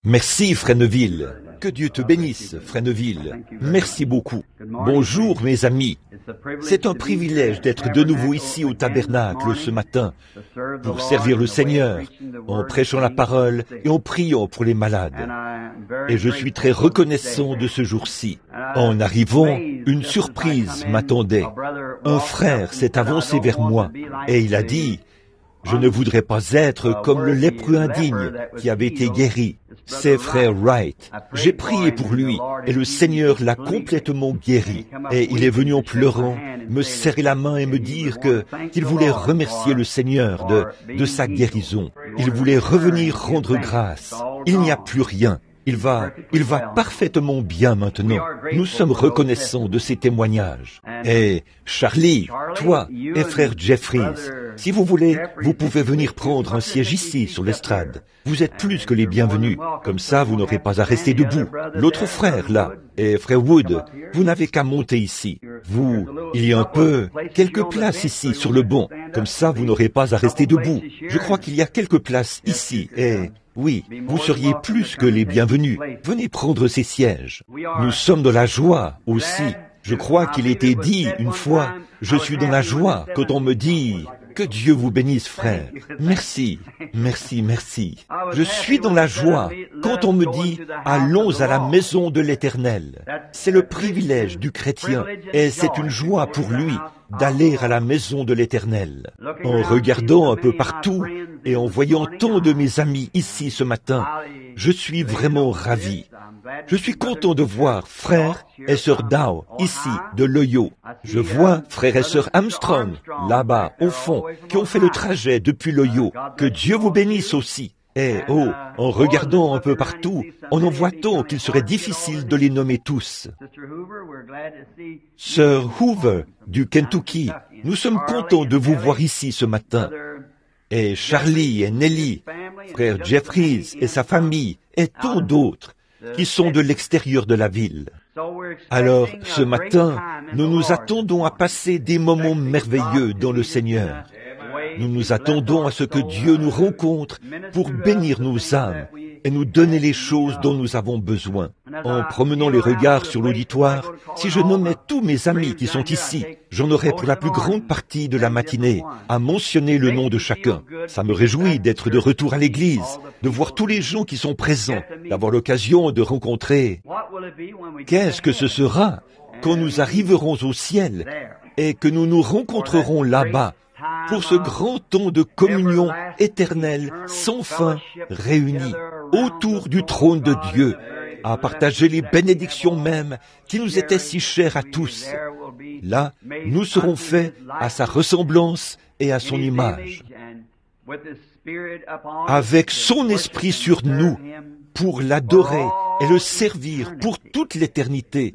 Merci, Fresneville. Que Dieu te bénisse, Fresneville. Merci beaucoup. Bonjour, mes amis. C'est un privilège d'être de nouveau ici au tabernacle ce matin pour servir le Seigneur en prêchant la parole et en priant pour les malades. Et je suis très reconnaissant de ce jour-ci. En arrivant, une surprise m'attendait. Un frère s'est avancé vers moi et il a dit: « Je ne voudrais pas être comme le lépreux indigne qui avait été guéri. C'est frère Wright. J'ai prié pour lui et le Seigneur l'a complètement guéri. Et il est venu en pleurant, me serrer la main et me dire qu'il voulait remercier le Seigneur de sa guérison. Il voulait revenir rendre grâce. Il n'y a plus rien. Il va parfaitement bien maintenant. Nous sommes reconnaissants de ces témoignages. Et Charlie, toi et frère Jeffries, si vous voulez, vous pouvez venir prendre un siège ici sur l'estrade. Vous êtes plus que les bienvenus. Comme ça, vous n'aurez pas à rester debout. L'autre frère, là, et frère Wood, vous n'avez qu'à monter ici. Il y a quelques places ici sur le banc. Comme ça, vous n'aurez pas à rester debout. Je crois qu'il y a quelques places ici et... Oui, vous seriez plus que les bienvenus. Venez prendre ces sièges. Nous sommes dans la joie aussi. Je crois qu'il était dit une fois, je suis dans la joie quand on me dit, que Dieu vous bénisse frère. Merci, merci, merci. Je suis dans la joie quand on me dit, allons à la maison de l'Éternel. C'est le privilège du chrétien et c'est une joie pour lui d'aller à la maison de l'Éternel. En regardant un peu partout et en voyant tant de mes amis ici ce matin, je suis vraiment ravi. Je suis content de voir frère et sœur Dow ici de l'Ohio. Je vois frère et sœur Armstrong là-bas au fond qui ont fait le trajet depuis l'Ohio. Que Dieu vous bénisse aussi. Et en regardant un peu partout, on en voit tant qu'il serait difficile de les nommer tous. Sœur Hoover du Kentucky, nous sommes contents de vous voir ici ce matin. Et Charlie et Nellie, frère Jeffries et sa famille, et tant d'autres qui sont de l'extérieur de la ville. Alors, ce matin, nous nous attendons à passer des moments merveilleux dans le Seigneur. Nous nous attendons à ce que Dieu nous rencontre pour bénir nos âmes et nous donner les choses dont nous avons besoin. En promenant les regards sur l'auditoire, si je nommais tous mes amis qui sont ici, j'en aurais pour la plus grande partie de la matinée à mentionner le nom de chacun. Ça me réjouit d'être de retour à l'église, de voir tous les gens qui sont présents, d'avoir l'occasion de rencontrer. Qu'est-ce que ce sera quand nous arriverons au ciel et que nous nous rencontrerons là-bas pour ce grand temps de communion éternelle sans fin réunis autour du trône de Dieu, à partager les bénédictions mêmes qui nous étaient si chères à tous. Là, nous serons faits à sa ressemblance et à son image, avec son esprit sur nous, pour l'adorer et le servir pour toute l'éternité,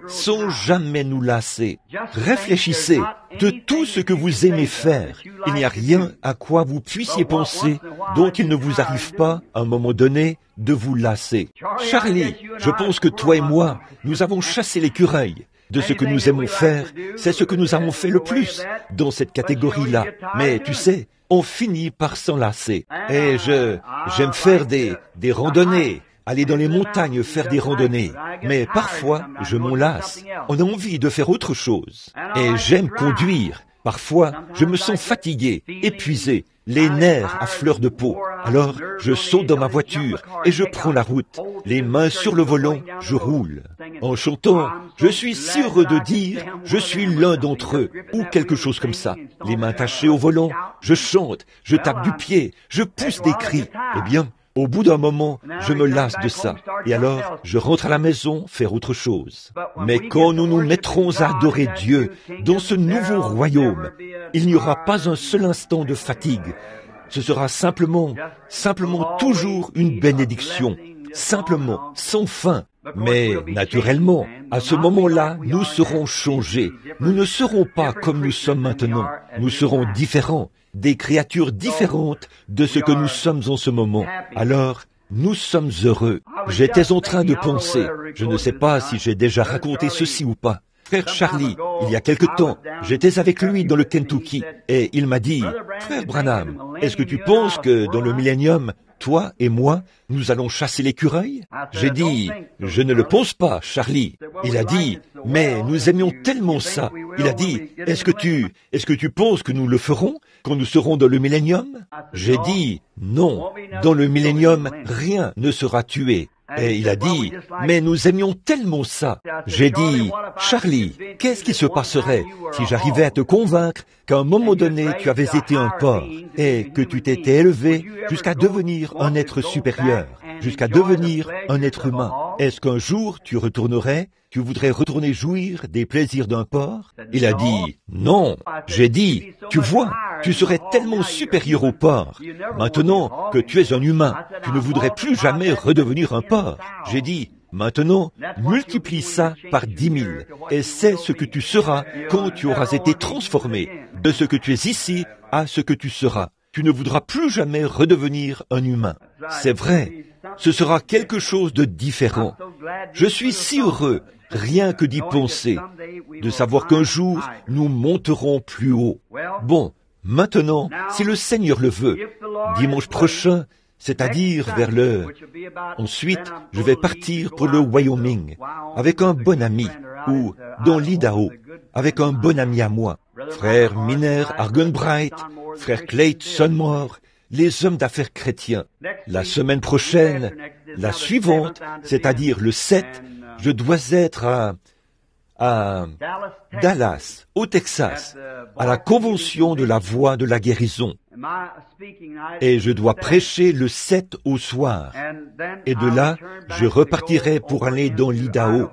sans jamais nous lasser. Réfléchissez de tout ce que vous aimez faire. Il n'y a rien à quoi vous puissiez penser dont il ne vous arrive pas, à un moment donné, de vous lasser. Charlie, je pense que toi et moi, nous avons chassé l'écureuil. De ce que nous aimons faire, c'est ce que nous avons fait le plus dans cette catégorie-là. Mais tu sais, on finit par s'en lasser. Et j'aime faire des randonnées, aller dans les montagnes faire des randonnées. Mais parfois, je m'en lasse. On a envie de faire autre chose. Et j'aime conduire. Parfois, je me sens fatigué, épuisé, les nerfs à fleur de peau. Alors, je saute dans ma voiture et je prends la route. Les mains sur le volant, je roule. En chantant, je suis si heureux de dire, je suis l'un d'entre eux, ou quelque chose comme ça. Les mains attachées au volant, je chante, je tape du pied, je pousse des cris. Eh bien, au bout d'un moment, je me lasse de ça. Et alors, je rentre à la maison faire autre chose. Mais quand nous nous mettrons à adorer Dieu dans ce nouveau royaume, il n'y aura pas un seul instant de fatigue. Ce sera simplement toujours une bénédiction. Simplement, sans fin. Mais, naturellement, à ce moment-là, nous serons changés. Nous ne serons pas comme nous sommes maintenant. Nous serons différents. Des créatures différentes de ce que nous sommes en ce moment. Alors, nous sommes heureux. J'étais en train de penser, je ne sais pas si j'ai déjà raconté ceci ou pas, Frère Charlie, il y a quelque temps, j'étais avec lui dans le Kentucky et il m'a dit, « Frère Branham, est-ce que tu penses que dans le millénium, toi et moi, nous allons chasser l'écureuil ?» J'ai dit, « Je ne le pense pas, Charlie. » Il a dit, « Mais nous aimions tellement ça. » Il a dit, « Est-ce que tu penses que nous le ferons quand nous serons dans le millénium ?» J'ai dit, « Non, dans le millénium, rien ne sera tué. » Et il a dit, « Mais nous aimions tellement ça. » J'ai dit, « Charlie, qu'est-ce qui se passerait si j'arrivais à te convaincre qu'à un moment donné tu avais été un porc et que tu t'étais élevé jusqu'à devenir un être supérieur, jusqu'à devenir un être humain? Est-ce qu'un jour tu retournerais, tu voudrais retourner jouir des plaisirs d'un porc? » Il a dit, « Non. » J'ai dit, « Tu vois, tu serais tellement supérieur au porc. Maintenant que tu es un humain, tu ne voudrais plus jamais redevenir un porc. » J'ai dit, « Maintenant, multiplie ça par 10 000, et c'est ce que tu seras quand tu auras été transformé de ce que tu es ici à ce que tu seras. Tu ne voudras plus jamais redevenir un humain. » C'est vrai, ce sera quelque chose de différent. Je suis si heureux, rien que d'y penser, de savoir qu'un jour, nous monterons plus haut. Bon, maintenant, si le Seigneur le veut, dimanche prochain, c'est-à-dire vers Ensuite, je vais partir pour le Wyoming, avec un bon ami, ou dans l'Idaho, avec un bon ami à moi, frère Miner Argenbright, frère Clayton Sonmore, les hommes d'affaires chrétiens. La semaine prochaine, la suivante, c'est-à-dire le 7, je dois être à Dallas, au Texas, à la convention de la voix de la guérison. Et je dois prêcher le 7 au soir. Et de là, je repartirai pour aller dans l'Idaho,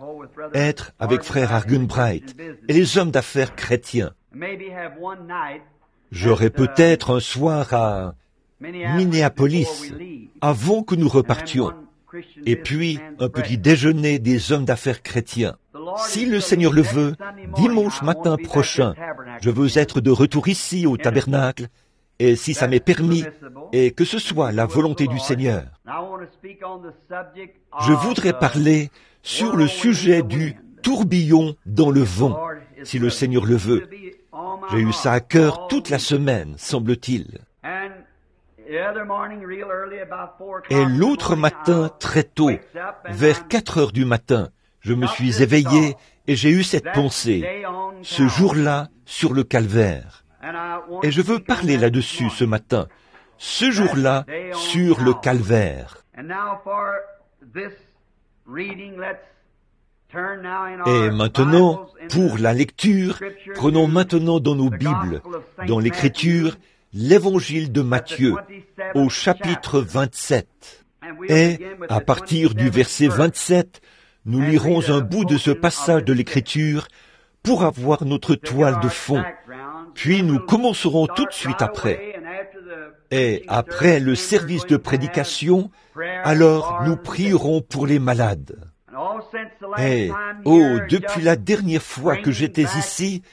être avec frère Argenbright et les hommes d'affaires chrétiens. J'aurai peut-être un soir à Minneapolis, avant que nous repartions. Et puis, un petit déjeuner des hommes d'affaires chrétiens. Si le Seigneur le veut, dimanche matin prochain, je veux être de retour ici au tabernacle, et si ça m'est permis, et que ce soit la volonté du Seigneur. Je voudrais parler sur le sujet du tourbillon dans le vent, si le Seigneur le veut. J'ai eu ça à cœur toute la semaine, semble-t-il. Et l'autre matin, très tôt, vers 4 heures du matin, je me suis éveillé et j'ai eu cette pensée, ce jour-là, sur le calvaire. Et je veux parler là-dessus ce matin, ce jour-là, sur le calvaire. Et maintenant, pour la lecture, prenons maintenant dans nos Bibles, dans l'Écriture, l'Évangile de Matthieu, au chapitre 27. Et, à partir du verset 27, nous lirons un bout de ce passage de l'Écriture pour avoir notre toile de fond. Puis nous commencerons tout de suite après. Et après le service de prédication, alors nous prierons pour les malades. Et, depuis la dernière fois que j'étais ici,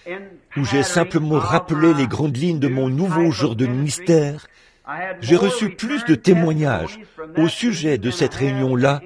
où j'ai simplement rappelé les grandes lignes de mon nouveau genre de ministère, j'ai reçu plus de témoignages au sujet de cette réunion-là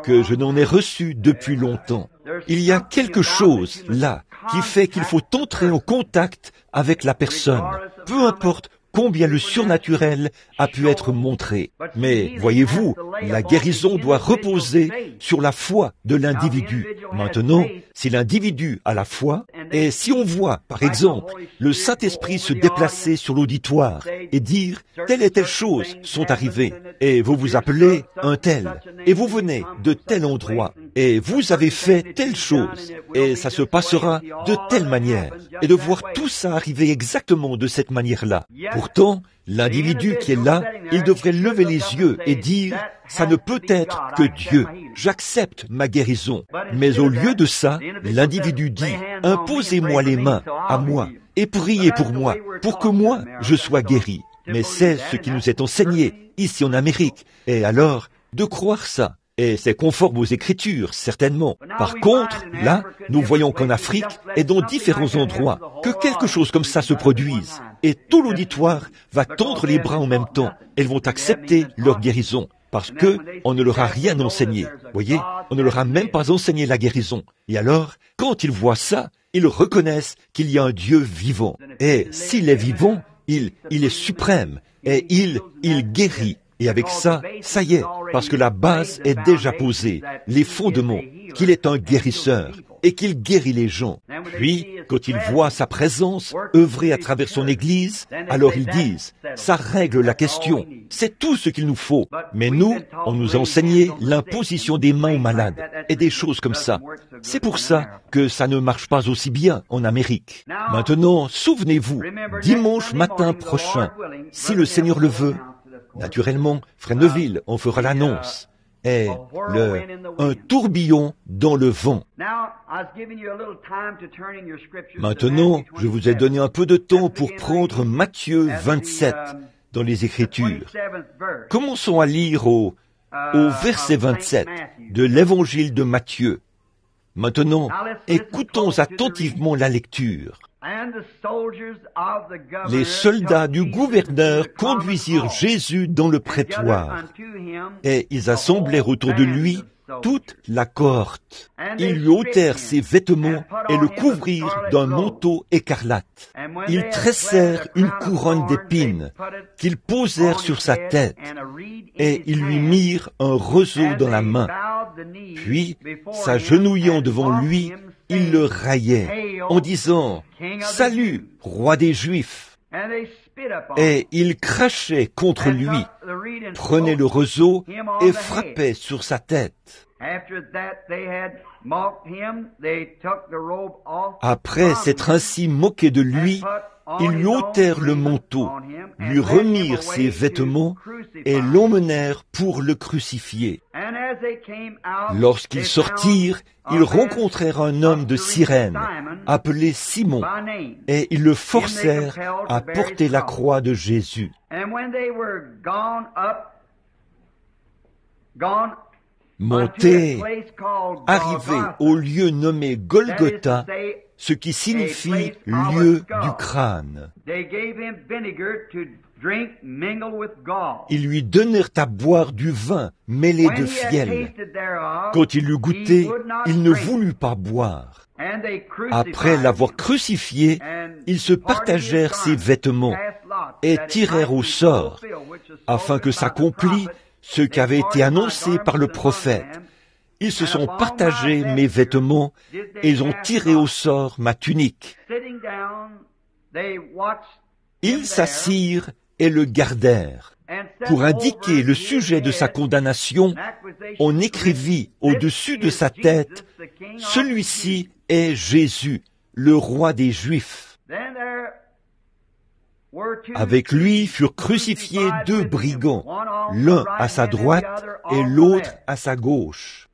que je n'en ai reçu depuis longtemps. Il y a quelque chose là qui fait qu'il faut entrer en contact avec la personne, peu importe combien le surnaturel a pu être montré. Mais, voyez-vous, la guérison doit reposer sur la foi de l'individu. Maintenant, si l'individu a la foi, et si on voit, par exemple, le Saint-Esprit se déplacer sur l'auditoire et dire « telle et telle chose sont arrivées », et vous vous appelez un tel, et vous venez de tel endroit, et vous avez fait telle chose, et ça se passera de telle manière, et de voir tout ça arriver exactement de cette manière-là. Pourtant, l'individu qui est là, il devrait lever les yeux et dire « ça ne peut être que Dieu, j'accepte ma guérison ». Mais au lieu de ça, l'individu dit « imposez-moi les mains à moi et priez pour moi, pour que moi je sois guéri ». Mais c'est ce qui nous est enseigné ici en Amérique. Et alors, de croire ça, et c'est conforme aux Écritures, certainement. Par contre, là, nous voyons qu'en Afrique et dans différents endroits, que quelque chose comme ça se produise. Et tout l'auditoire va tendre les bras en même temps. Elles vont accepter leur guérison. parce que on ne leur a rien enseigné. Voyez, on ne leur a même pas enseigné la guérison. Et alors, quand ils voient ça, ils reconnaissent qu'il y a un Dieu vivant. Et s'il est vivant, il est suprême. Et il guérit. Et avec ça, ça y est, parce que la base est déjà posée, les fondements, qu'il est un guérisseur et qu'il guérit les gens. Puis, quand ils voient sa présence œuvrer à travers son Église, alors ils disent, ça règle la question, c'est tout ce qu'il nous faut. Mais nous, on nous a enseigné l'imposition des mains aux malades et des choses comme ça. C'est pour ça que ça ne marche pas aussi bien en Amérique. Maintenant, souvenez-vous, dimanche matin prochain, si le Seigneur le veut, naturellement, Frère Neville en fera l'annonce. Et un tourbillon dans le vent. Maintenant, je vous ai donné un peu de temps pour prendre Matthieu 27 dans les Écritures. Commençons à lire au verset 27 de l'Évangile de Matthieu. Maintenant, écoutons attentivement la lecture. Les soldats du gouverneur conduisirent Jésus dans le prétoire, et ils assemblèrent autour de lui toute la cohorte. Ils lui ôtèrent ses vêtements et le couvrirent d'un manteau écarlate. Ils tressèrent une couronne d'épines qu'ils posèrent sur sa tête, et ils lui mirent un roseau dans la main. Puis, s'agenouillant devant lui, ils le raillaient en disant « Salut, roi des Juifs !» Et ils crachaient contre lui, prenaient le roseau et frappaient sur sa tête. Après s'être ainsi moqués de lui, ils lui ôtèrent le manteau, lui remirent ses vêtements et l'emmenèrent pour le crucifier. Lorsqu'ils sortirent, ils rencontrèrent un homme de Cyrène, appelé Simon, et ils le forcèrent à porter la croix de Jésus. Montés, arrivés au lieu nommé Golgotha, ce qui signifie lieu du crâne. Ils lui donnèrent à boire du vin mêlé de fiel. Quand il l'eut goûté, il ne voulut pas boire. Après l'avoir crucifié, ils se partagèrent ses vêtements et tirèrent au sort, afin que s'accomplît ce qui avait été annoncé par le prophète. Ils se sont partagés mes vêtements et ils ont tiré au sort ma tunique. Ils s'assirent et le gardèrent. Pour indiquer le sujet de sa condamnation, on écrivit au-dessus de sa tête, « Celui-ci est Jésus, le roi des Juifs. » Avec lui furent crucifiés 2 brigands, l'un à sa droite et l'autre à sa gauche.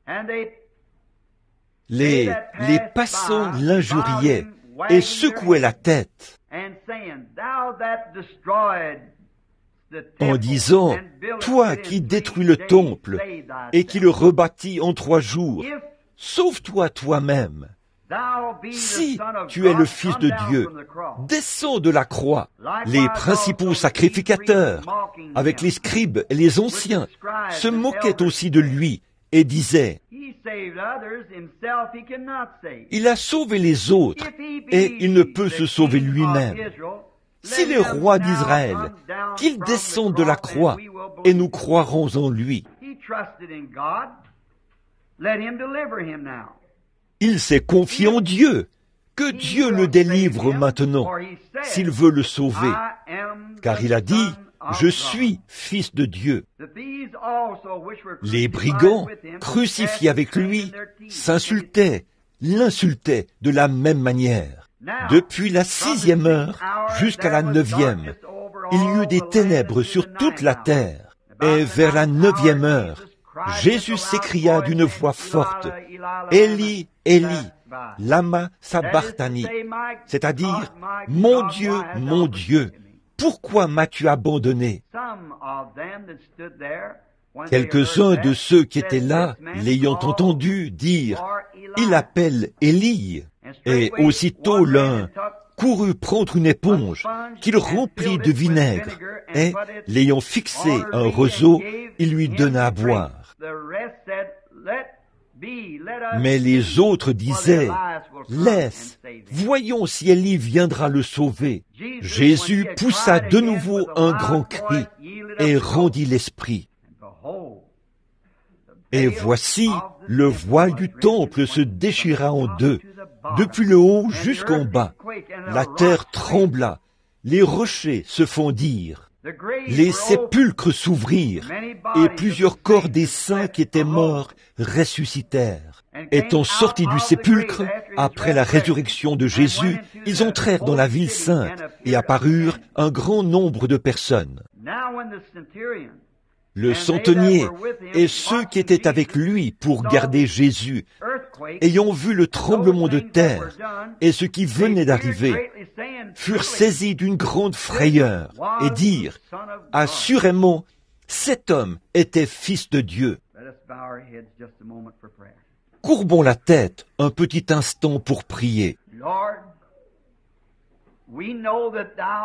Les passants l'injuriaient et secouaient la tête en disant, « Toi qui détruis le temple et qui le rebâtis en 3 jours, sauve-toi toi-même. Si tu es le Fils de Dieu, descends de la croix. » Les principaux sacrificateurs, avec les scribes et les anciens, se moquaient aussi de lui et disaient, « Il a sauvé les autres et il ne peut se sauver lui-même. S'il est roi d'Israël, qu'il descende de la croix et nous croirons en lui. » Il s'est confié en Dieu. Que Dieu le délivre maintenant, s'il veut le sauver. Car il a dit, « Je suis Fils de Dieu. » Les brigands, crucifiés avec lui, s'insultaient, l'insultaient de la même manière. Depuis la 6e heure jusqu'à la 9e, il y eut des ténèbres sur toute la terre. Et vers la 9e heure, Jésus s'écria d'une voix forte, « Élie, Élie, lama sabachthani » c'est-à-dire, « Mon Dieu, pourquoi m'as-tu abandonné » Quelques-uns de ceux qui étaient là, l'ayant entendu, dirent, « Il appelle Élie. » Et aussitôt l'un courut prendre une éponge qu'il remplit de vinaigre, et, l'ayant fixé un roseau, il lui donna à boire. Mais les autres disaient, « Laisse, voyons si Élie viendra le sauver. » Jésus poussa de nouveau un grand cri et rendit l'esprit. Et voici, le voile du temple se déchira en deux, depuis le haut jusqu'en bas. La terre trembla, les rochers se fondirent. Les sépulcres s'ouvrirent, et plusieurs corps des saints qui étaient morts ressuscitèrent. Étant sortis du sépulcre, après la résurrection de Jésus, ils entrèrent dans la ville sainte, et apparurent un grand nombre de personnes. Le centenier et ceux qui étaient avec lui pour garder Jésus, ayant vu le tremblement de terre et ce qui venait d'arriver, furent saisis d'une grande frayeur et dirent, « Assurément, cet homme était fils de Dieu. » Courbons la tête un petit instant pour prier.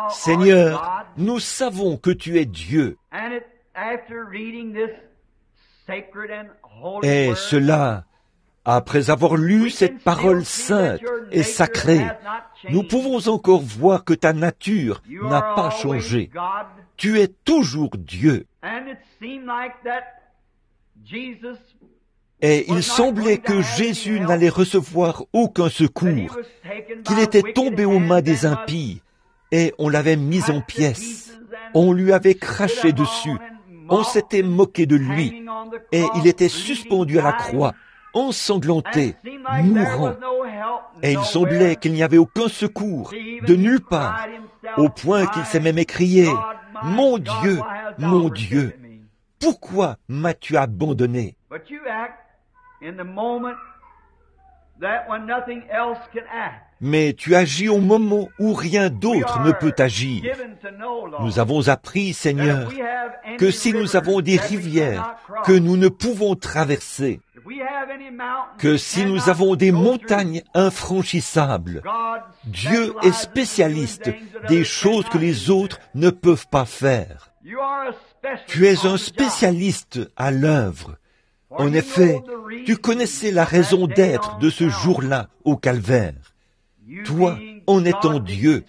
Seigneur, nous savons que tu es Dieu. Et cela, après avoir lu cette parole sainte et sacrée, nous pouvons encore voir que ta nature n'a pas changé. Tu es toujours Dieu. Et il semblait que Jésus n'allait recevoir aucun secours, qu'il était tombé aux mains des impies, et on l'avait mis en pièces. On lui avait craché dessus. On s'était moqué de lui, et il était suspendu à la croix, ensanglanté, mourant. Et il semblait qu'il n'y avait aucun secours, de nulle part, au point qu'il s'est même écrié, « Mon Dieu, pourquoi m'as-tu abandonné ?» Mais tu agis au moment où rien d'autre ne peut agir. Nous avons appris, Seigneur, que si nous avons des rivières que nous ne pouvons traverser, que si nous avons des montagnes infranchissables, Dieu est spécialiste des choses que les autres ne peuvent pas faire. Tu es un spécialiste à l'œuvre. En effet, tu connaissais la raison d'être de ce jour-là au calvaire. Toi, en étant Dieu,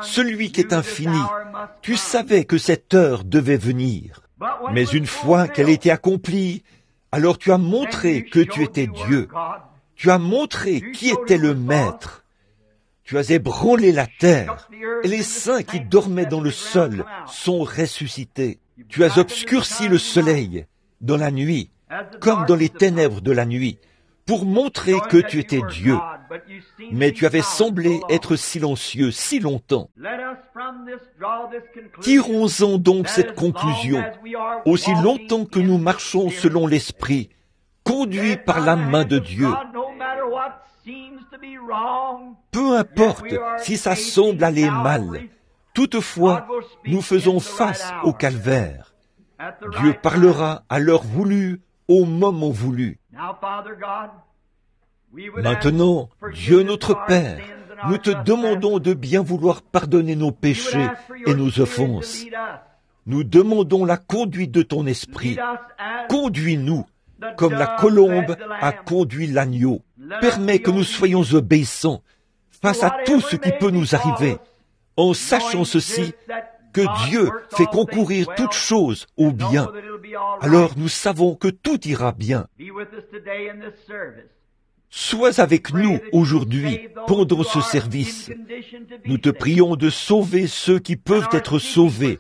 celui qui est infini, tu savais que cette heure devait venir. Mais une fois qu'elle était accomplie, alors tu as montré que tu étais Dieu. Tu as montré qui était le Maître. Tu as ébranlé la terre, et les saints qui dormaient dans le sol sont ressuscités. Tu as obscurci le soleil dans la nuit, comme dans les ténèbres de la nuit, pour montrer que tu étais Dieu. Mais tu avais semblé être silencieux si longtemps. Tirons-en donc cette conclusion. Aussi longtemps que nous marchons selon l'Esprit, conduits par la main de Dieu, peu importe si ça semble aller mal, toutefois, nous faisons face au calvaire. Dieu parlera à l'heure voulue, au moment voulu. Maintenant, Dieu notre Père, nous te demandons de bien vouloir pardonner nos péchés et nos offenses. Nous demandons la conduite de ton esprit. Conduis-nous, comme la colombe a conduit l'agneau. Permets que nous soyons obéissants face à tout ce qui peut nous arriver, en sachant ceci, que Dieu fait concourir toutes choses au bien. Alors nous savons que tout ira bien. Sois avec nous aujourd'hui pendant ce service. Nous te prions de sauver ceux qui peuvent être sauvés,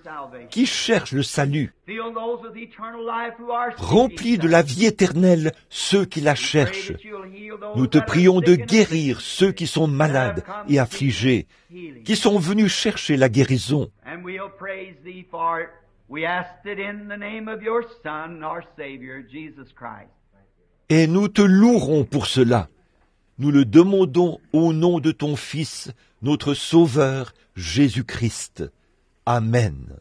qui cherchent le salut. Remplis de la vie éternelle ceux qui la cherchent. Nous te prions de guérir ceux qui sont malades et affligés, qui sont venus chercher la guérison. Et nous te louerons pour cela. Nous le demandons au nom de ton Fils, notre Sauveur, Jésus-Christ. Amen.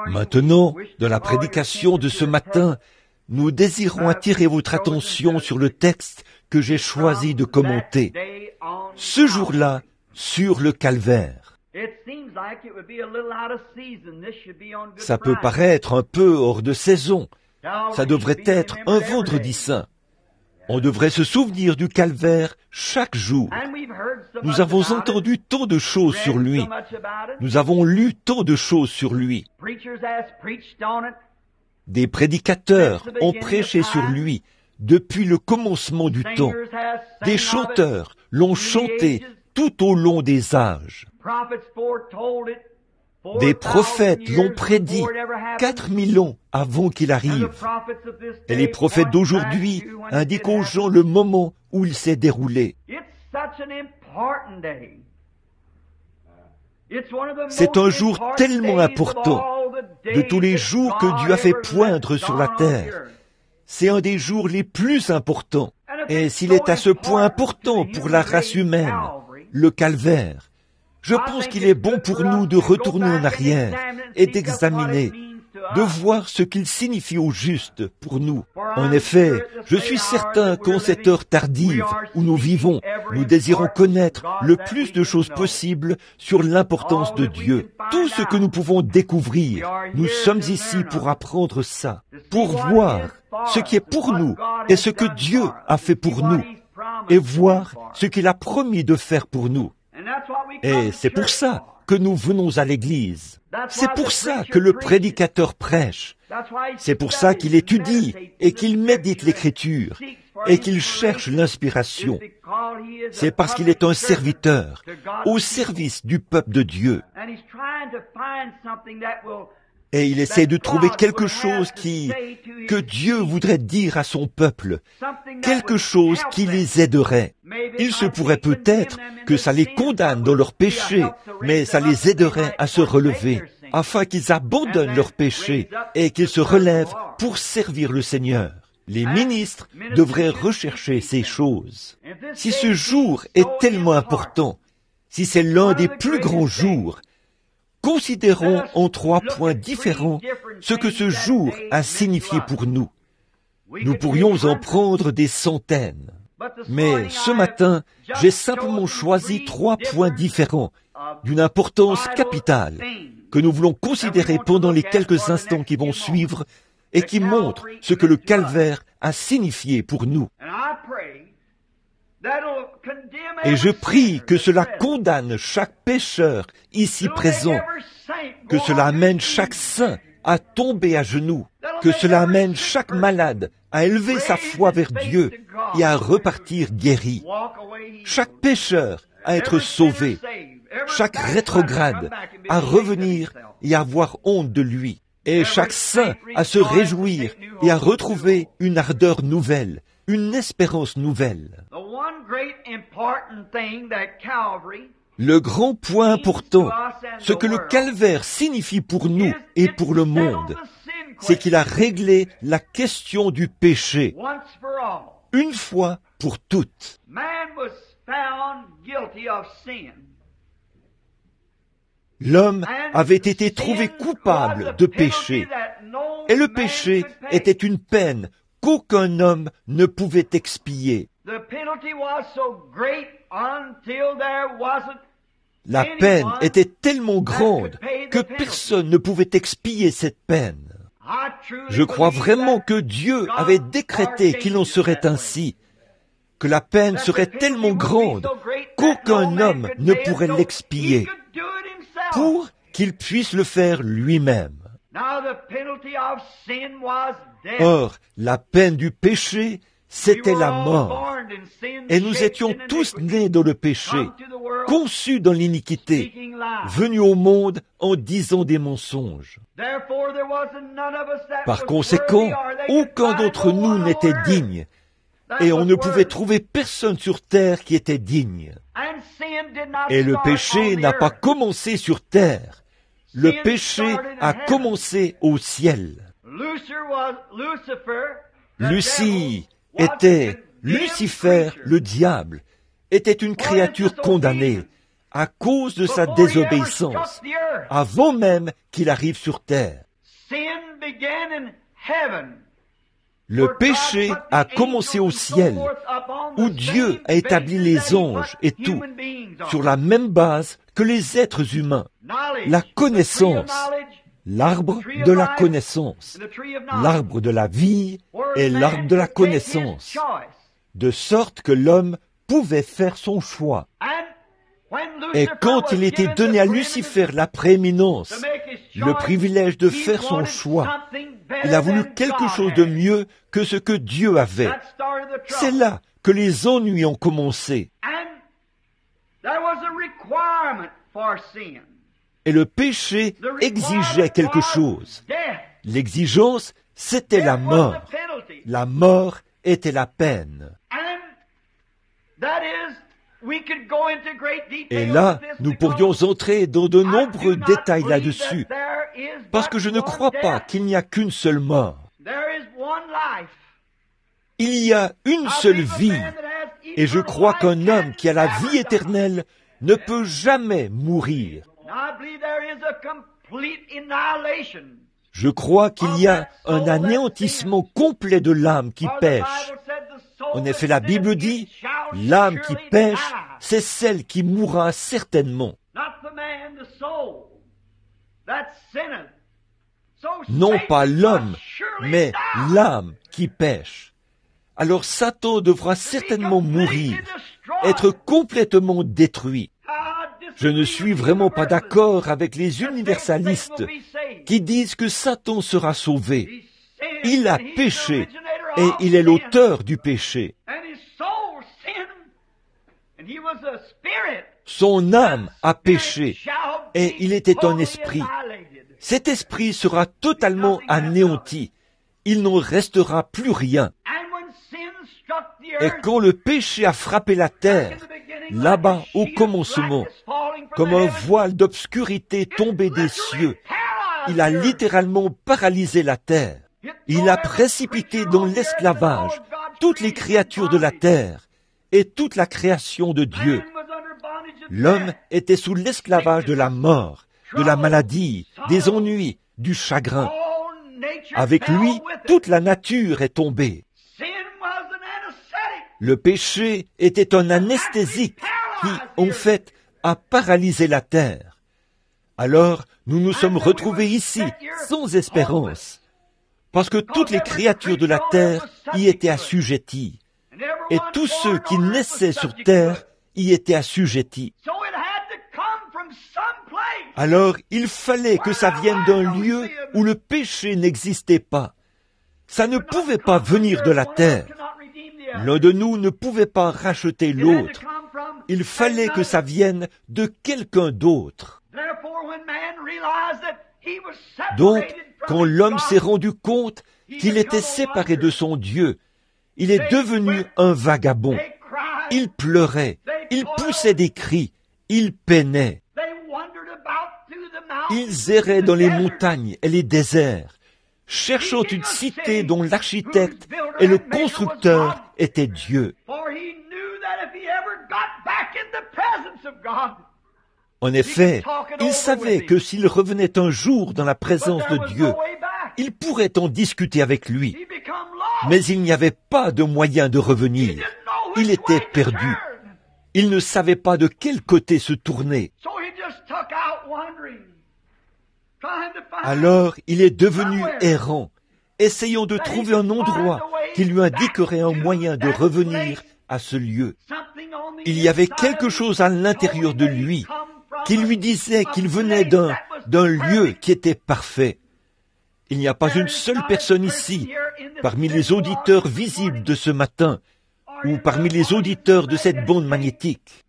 Maintenant, dans la prédication de ce matin, nous désirons attirer votre attention sur le texte que j'ai choisi de commenter. Ce jour-là, sur le calvaire. Ça peut paraître un peu hors de saison. Ça devrait être un vendredi saint. On devrait se souvenir du calvaire chaque jour. Nous avons entendu tant de choses sur lui. Nous avons lu tant de choses sur lui. Des prédicateurs ont prêché sur lui depuis le commencement du temps. Des chanteurs l'ont chanté tout au long des âges. Des prophètes l'ont prédit 4000 ans avant qu'il arrive. Et les prophètes d'aujourd'hui indiquent aux gens le moment où il s'est déroulé. C'est un jour tellement important de tous les jours que Dieu a fait poindre sur la terre. C'est un des jours les plus importants. Et s'il est à ce point important pour la race humaine, le calvaire, je pense qu'il est bon pour nous de retourner en arrière et d'examiner, de voir ce qu'il signifie au juste pour nous. En effet, je suis certain qu'en cette heure tardive où nous vivons, nous désirons connaître le plus de choses possibles sur l'importance de Dieu. Tout ce que nous pouvons découvrir, nous sommes ici pour apprendre ça, pour voir ce qui est pour nous et ce que Dieu a fait pour nous, et voir ce qu'il a promis de faire pour nous. Et c'est pour ça que nous venons à l'église. C'est pour ça que le prédicateur prêche. C'est pour ça qu'il étudie et qu'il médite l'écriture et qu'il cherche l'inspiration. C'est parce qu'il est un serviteur au service du peuple de Dieu. Et il essaie de trouver quelque chose que Dieu voudrait dire à son peuple, quelque chose qui les aiderait. Il se pourrait peut-être que ça les condamne dans leurs péchés, mais ça les aiderait à se relever, afin qu'ils abandonnent leurs péchés et qu'ils se relèvent pour servir le Seigneur. Les ministres devraient rechercher ces choses. Si ce jour est tellement important, si c'est l'un des plus grands jours, considérons en 3 points différents ce que ce jour a signifié pour nous. Nous pourrions en prendre des centaines. Mais ce matin, j'ai simplement choisi 3 points différents, d'une importance capitale, que nous voulons considérer pendant les quelques instants qui vont suivre et qui montrent ce que le calvaire a signifié pour nous. Et je prie que cela condamne chaque pécheur ici présent, que cela amène chaque saint à tomber à genoux, que cela amène chaque malade à élever sa foi vers Dieu et à repartir guéri, chaque pécheur à être sauvé, chaque rétrograde à revenir et à avoir honte de lui, et chaque saint à se réjouir et à retrouver une ardeur nouvelle, une espérance nouvelle. Le grand point important, ce que le calvaire signifie pour nous et pour le monde, c'est qu'il a réglé la question du péché, une fois pour toutes. L'homme avait été trouvé coupable de péché, et le péché était une peine qu'aucun homme ne pouvait expier. La peine était tellement grande que personne ne pouvait expier cette peine. Je crois vraiment que Dieu avait décrété qu'il en serait ainsi, que la peine serait tellement grande qu'aucun homme ne pourrait l'expier, pour qu'il puisse le faire lui-même. Or, la peine du péché, c'était la mort. Et nous étions tous nés dans le péché, conçus dans l'iniquité, venus au monde en disant des mensonges. Par conséquent, aucun d'entre nous n'était digne, et on ne pouvait trouver personne sur terre qui était digne. Et le péché n'a pas commencé sur terre. Le péché a commencé au ciel. Lucie était Lucifer, le diable, était une créature condamnée à cause de sa désobéissance, avant même qu'il arrive sur terre. Le péché a commencé au ciel, où Dieu a établi les anges et tout, sur la même base que les êtres humains. La connaissance, l'arbre de la connaissance, l'arbre de la vie et l'arbre de la connaissance, de sorte que l'homme pouvait faire son choix. Et quand il était donné à Lucifer la prééminence, le privilège de faire son choix, il a voulu quelque chose de mieux que ce que Dieu avait. C'est là que les ennuis ont commencé. Et le péché exigeait quelque chose. L'exigence, c'était la mort. La mort était la peine. Et là, nous pourrions entrer dans de nombreux détails là-dessus, parce que je ne crois pas qu'il n'y a qu'une seule mort. Il y a une seule vie, et je crois qu'un homme qui a la vie éternelle ne peut jamais mourir. Je crois qu'il y a un anéantissement complet de l'âme qui pêche. En effet, la Bible dit, l'âme qui pêche, c'est celle qui mourra certainement. Non pas l'homme, mais l'âme qui pêche. Alors Satan devra certainement mourir, être complètement détruit. Je ne suis vraiment pas d'accord avec les universalistes qui disent que Satan sera sauvé. Il a péché et il est l'auteur du péché. Son âme a péché et il était un esprit. Cet esprit sera totalement anéanti. Il n'en restera plus rien. Et quand le péché a frappé la terre, là-bas au commencement, comme un voile d'obscurité tombé des cieux, il a littéralement paralysé la terre. Il a précipité dans l'esclavage toutes les créatures de la terre et toute la création de Dieu. L'homme était sous l'esclavage de la mort, de la maladie, des ennuis, du chagrin. Avec lui, toute la nature est tombée. Le péché était un anesthésique qui, en fait, a paralysé la terre. Alors, nous nous sommes retrouvés ici, sans espérance, parce que toutes les créatures de la terre y étaient assujetties, et tous ceux qui naissaient sur terre y étaient assujettis. Alors, il fallait que ça vienne d'un lieu où le péché n'existait pas. Ça ne pouvait pas venir de la terre. L'un de nous ne pouvait pas racheter l'autre. Il fallait que ça vienne de quelqu'un d'autre. Donc, quand l'homme s'est rendu compte qu'il était séparé de son Dieu, il est devenu un vagabond. Il pleurait, il poussait des cris, il peinait. Ils erraient dans les montagnes et les déserts, cherchant une cité dont l'architecte et le constructeur était Dieu. En effet, il savait que s'il revenait un jour dans la présence de Dieu, il pourrait en discuter avec lui. Mais il n'y avait pas de moyen de revenir. Il était perdu. Il ne savait pas de quel côté se tourner. Alors, il est devenu errant, essayant de trouver un endroit qui lui indiquerait un moyen de revenir à ce lieu. Il y avait quelque chose à l'intérieur de lui qui lui disait qu'il venait d'un lieu qui était parfait. Il n'y a pas une seule personne ici, parmi les auditeurs visibles de ce matin, ou parmi les auditeurs de cette bande magnétique.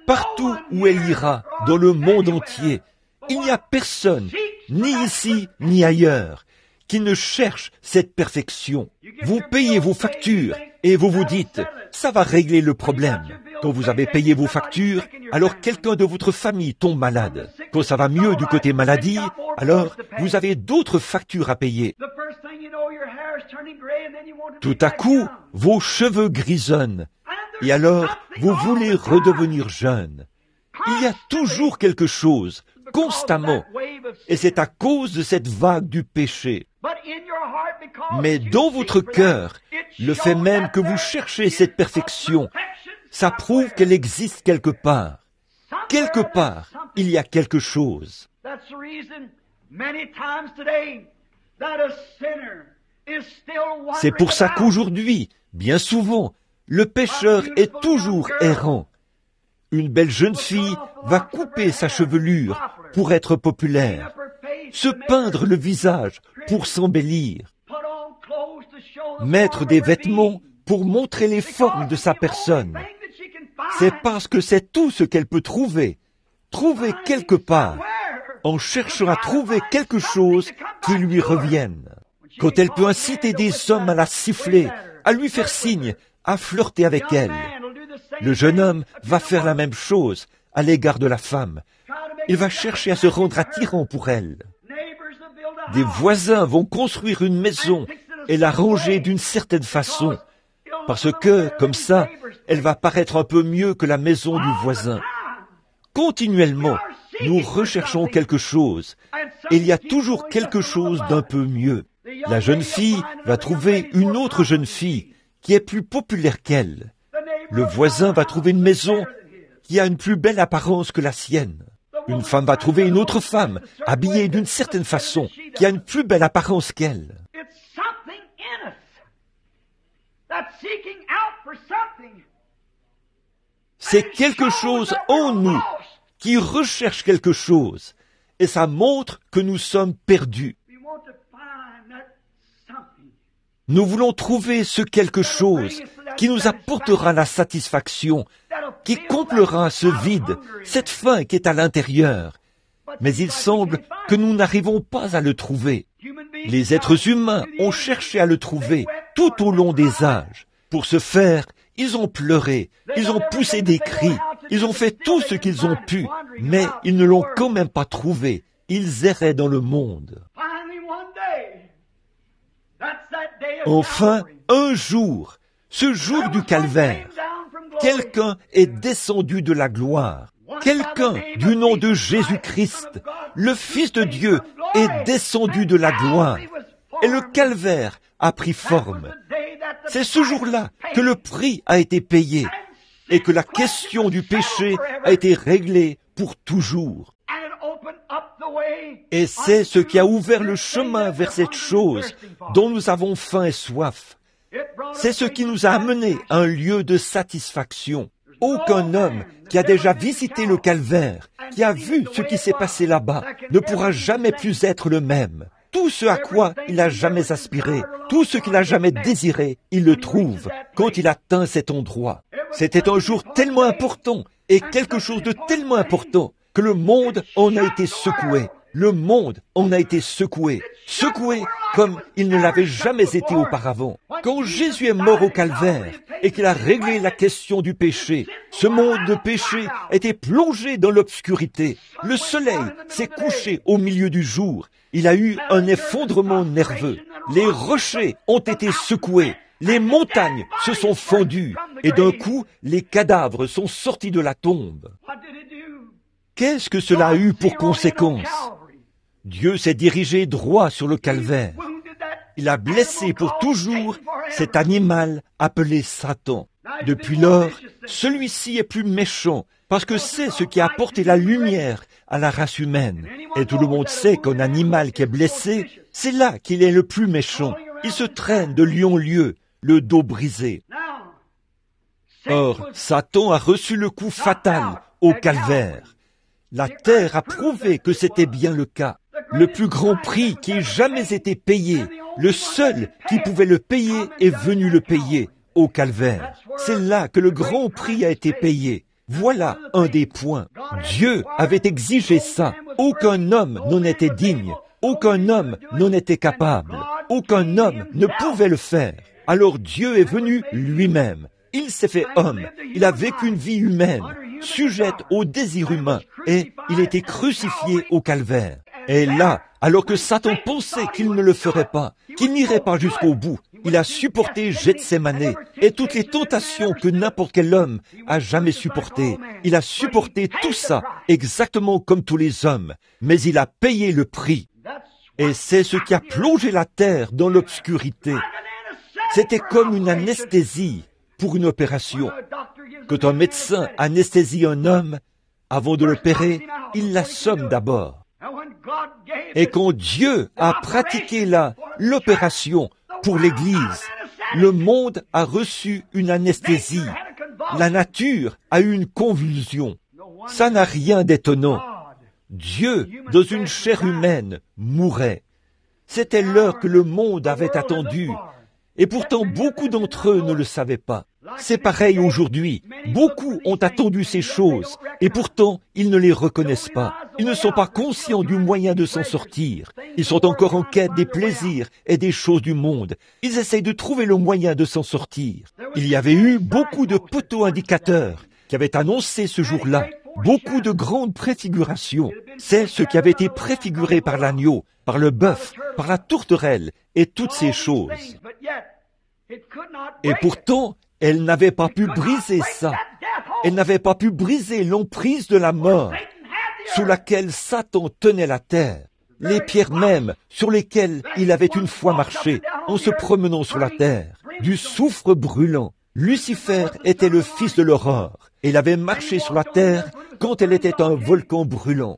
Partout où elle ira, dans le monde entier, il n'y a personne, ni ici, ni ailleurs, qui ne cherche cette perfection. Vous payez vos factures et vous vous dites, ça va régler le problème. Quand vous avez payé vos factures, alors quelqu'un de votre famille tombe malade. Quand ça va mieux du côté maladie, alors vous avez d'autres factures à payer. Tout à coup, vos cheveux grisonnent. Et alors, vous voulez redevenir jeune. Il y a toujours quelque chose, constamment. Et c'est à cause de cette vague du péché. Mais dans votre cœur, le fait même que vous cherchez cette perfection, ça prouve qu'elle existe quelque part. Quelque part, il y a quelque chose. C'est pour ça qu'aujourd'hui, bien souvent, le pécheur est toujours errant. Une belle jeune fille va couper sa chevelure pour être populaire, se peindre le visage pour s'embellir, mettre des vêtements pour montrer les formes de sa personne. C'est parce que c'est tout ce qu'elle peut trouver quelque part, en cherchant à trouver quelque chose qui lui revienne. Quand elle peut inciter des hommes à la siffler, à lui faire signe, à flirter avec elle, le jeune homme va faire la même chose à l'égard de la femme. Il va chercher à se rendre attirant pour elle. Des voisins vont construire une maison et la ranger d'une certaine façon, parce que, comme ça, elle va paraître un peu mieux que la maison du voisin. Continuellement, nous recherchons quelque chose, et il y a toujours quelque chose d'un peu mieux. La jeune fille va trouver une autre jeune fille qui est plus populaire qu'elle. Le voisin va trouver une maison qui a une plus belle apparence que la sienne. Une femme va trouver une autre femme, habillée d'une certaine façon, qui a une plus belle apparence qu'elle. C'est quelque chose en nous qui recherche quelque chose, et ça montre que nous sommes perdus. Nous voulons trouver ce quelque chose qui nous apportera la satisfaction, qui comblera ce vide, cette faim qui est à l'intérieur. Mais il semble que nous n'arrivons pas à le trouver. Les êtres humains ont cherché à le trouver tout au long des âges. Pour ce faire, ils ont pleuré, ils ont poussé des cris, ils ont fait tout ce qu'ils ont pu, mais ils ne l'ont quand même pas trouvé. Ils erraient dans le monde. Enfin, un jour, ce jour du calvaire, quelqu'un est descendu de la gloire. Quelqu'un du nom de Jésus-Christ, le Fils de Dieu, est descendu de la gloire. Et le calvaire a pris forme. C'est ce jour-là que le prix a été payé et que la question du péché a été réglée pour toujours. Et c'est ce qui a ouvert le chemin vers cette chose dont nous avons faim et soif. C'est ce qui nous a amenés à un lieu de satisfaction. Aucun homme qui a déjà visité le calvaire, qui a vu ce qui s'est passé là-bas, ne pourra jamais plus être le même. Tout ce à quoi il n'a jamais aspiré, tout ce qu'il n'a jamais désiré, il le trouve quand il atteint cet endroit. C'était un jour tellement important et quelque chose de tellement important que le monde en a été secoué. Le monde en a été secoué, secoué comme il ne l'avait jamais été auparavant. Quand Jésus est mort au calvaire et qu'il a réglé la question du péché, ce monde de péché était plongé dans l'obscurité. Le soleil s'est couché au milieu du jour. Il a eu un effondrement nerveux. Les rochers ont été secoués. Les montagnes se sont fendues. Et d'un coup, les cadavres sont sortis de la tombe. Qu'est-ce que cela a eu pour conséquence? Dieu s'est dirigé droit sur le calvaire. Il a blessé pour toujours cet animal appelé Satan. Depuis lors, celui-ci est plus méchant parce que c'est ce qui a apporté la lumière à la race humaine. Et tout le monde sait qu'un animal qui est blessé, c'est là qu'il est le plus méchant. Il se traîne de lieu en lieu, le dos brisé. Or, Satan a reçu le coup fatal au calvaire. La terre a prouvé que c'était bien le cas. Le plus grand prix qui ait jamais été payé, le seul qui pouvait le payer est venu le payer au calvaire. C'est là que le grand prix a été payé. Voilà un des points. Dieu avait exigé ça. Aucun homme n'en était digne. Aucun homme n'en était capable. Aucun homme ne pouvait le faire. Alors Dieu est venu lui-même. Il s'est fait homme. Il a vécu une vie humaine, sujette aux désirs humains, et il était crucifié au calvaire. Et là, alors que Satan pensait qu'il ne le ferait pas, qu'il n'irait pas jusqu'au bout, Il a supporté Gethsémané et toutes les tentations que n'importe quel homme a jamais supportées. Il a supporté tout ça exactement comme tous les hommes, mais il a payé le prix. Et c'est ce qui a plongé la terre dans l'obscurité. C'était comme une anesthésie pour une opération. Quand un médecin anesthésie un homme, avant de l'opérer, il l'assomme d'abord. Et quand Dieu a pratiqué l'opération pour l'Église, le monde a reçu une anesthésie. La nature a eu une convulsion. Ça n'a rien d'étonnant. Dieu, dans une chair humaine, mourait. C'était l'heure que le monde avait attendue. Et pourtant, beaucoup d'entre eux ne le savaient pas. C'est pareil aujourd'hui. Beaucoup ont attendu ces choses, et pourtant, ils ne les reconnaissent pas. Ils ne sont pas conscients du moyen de s'en sortir. Ils sont encore en quête des plaisirs et des choses du monde. Ils essayent de trouver le moyen de s'en sortir. Il y avait eu beaucoup de poteaux indicateurs qui avaient annoncé ce jour-là. Beaucoup de grandes préfigurations. C'est ce qui avait été préfiguré par l'agneau, par le bœuf, par la tourterelle et toutes ces choses. Et pourtant, elle n'avait pas pu briser ça. Elle n'avait pas pu briser l'emprise de la mort sous laquelle Satan tenait la terre. Les pierres mêmes sur lesquelles il avait une fois marché en se promenant sur la terre. Du soufre brûlant. Lucifer était le fils de l'aurore. Il avait marché sur la terre quand elle était un volcan brûlant.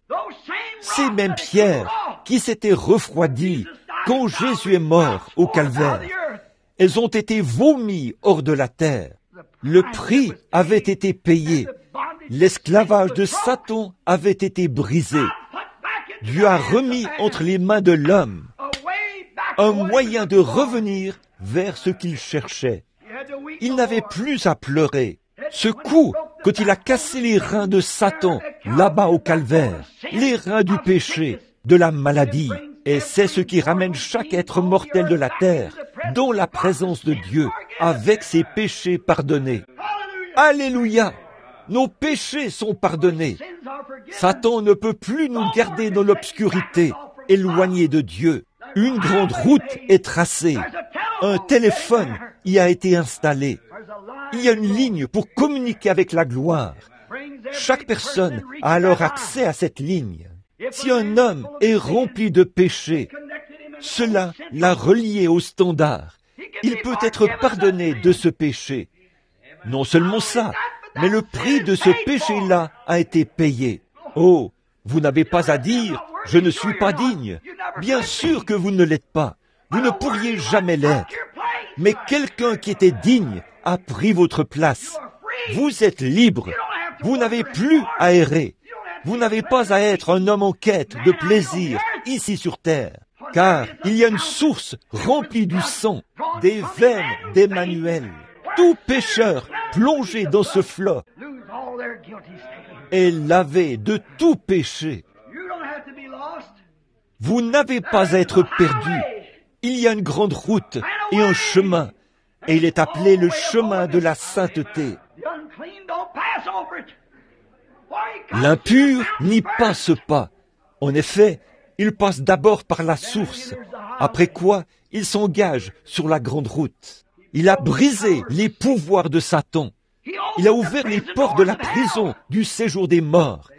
Ces mêmes pierres qui s'étaient refroidies quand Jésus est mort au calvaire, elles ont été vomies hors de la terre. Le prix avait été payé. L'esclavage de Satan avait été brisé. Dieu a remis entre les mains de l'homme un moyen de revenir vers ce qu'il cherchait. Il n'avait plus à pleurer. Ce coup, quand il a cassé les reins de Satan, là-bas au calvaire, les reins du péché, de la maladie, et c'est ce qui ramène chaque être mortel de la terre dans la présence de Dieu, avec ses péchés pardonnés. Alléluia! Nos péchés sont pardonnés. Satan ne peut plus nous garder dans l'obscurité, éloignés de Dieu. Une grande route est tracée. Un téléphone y a été installé. Il y a une ligne pour communiquer avec la gloire. Chaque personne a alors accès à cette ligne. Si un homme est rempli de péché, cela l'a relié au standard. Il peut être pardonné de ce péché. Non seulement ça, mais le prix de ce péché-là a été payé. Oh, vous n'avez pas à dire « je ne suis pas digne ». Bien sûr que vous ne l'êtes pas. Vous ne pourriez jamais l'être. Mais quelqu'un qui était digne a pris votre place. Vous êtes libre. Vous n'avez plus à errer. Vous n'avez pas à être un homme en quête de plaisir ici sur terre. Car il y a une source remplie du sang, des veines d'Emmanuel. Tout pécheur plongé dans ce flot est lavé de tout péché. Vous n'avez pas à être perdu. Il y a une grande route et un chemin, et il est appelé le chemin de la sainteté. L'impur n'y passe pas. En effet, il passe d'abord par la source, après quoi il s'engage sur la grande route. Il a brisé les pouvoirs de Satan. Il a ouvert les portes de la prison du séjour des morts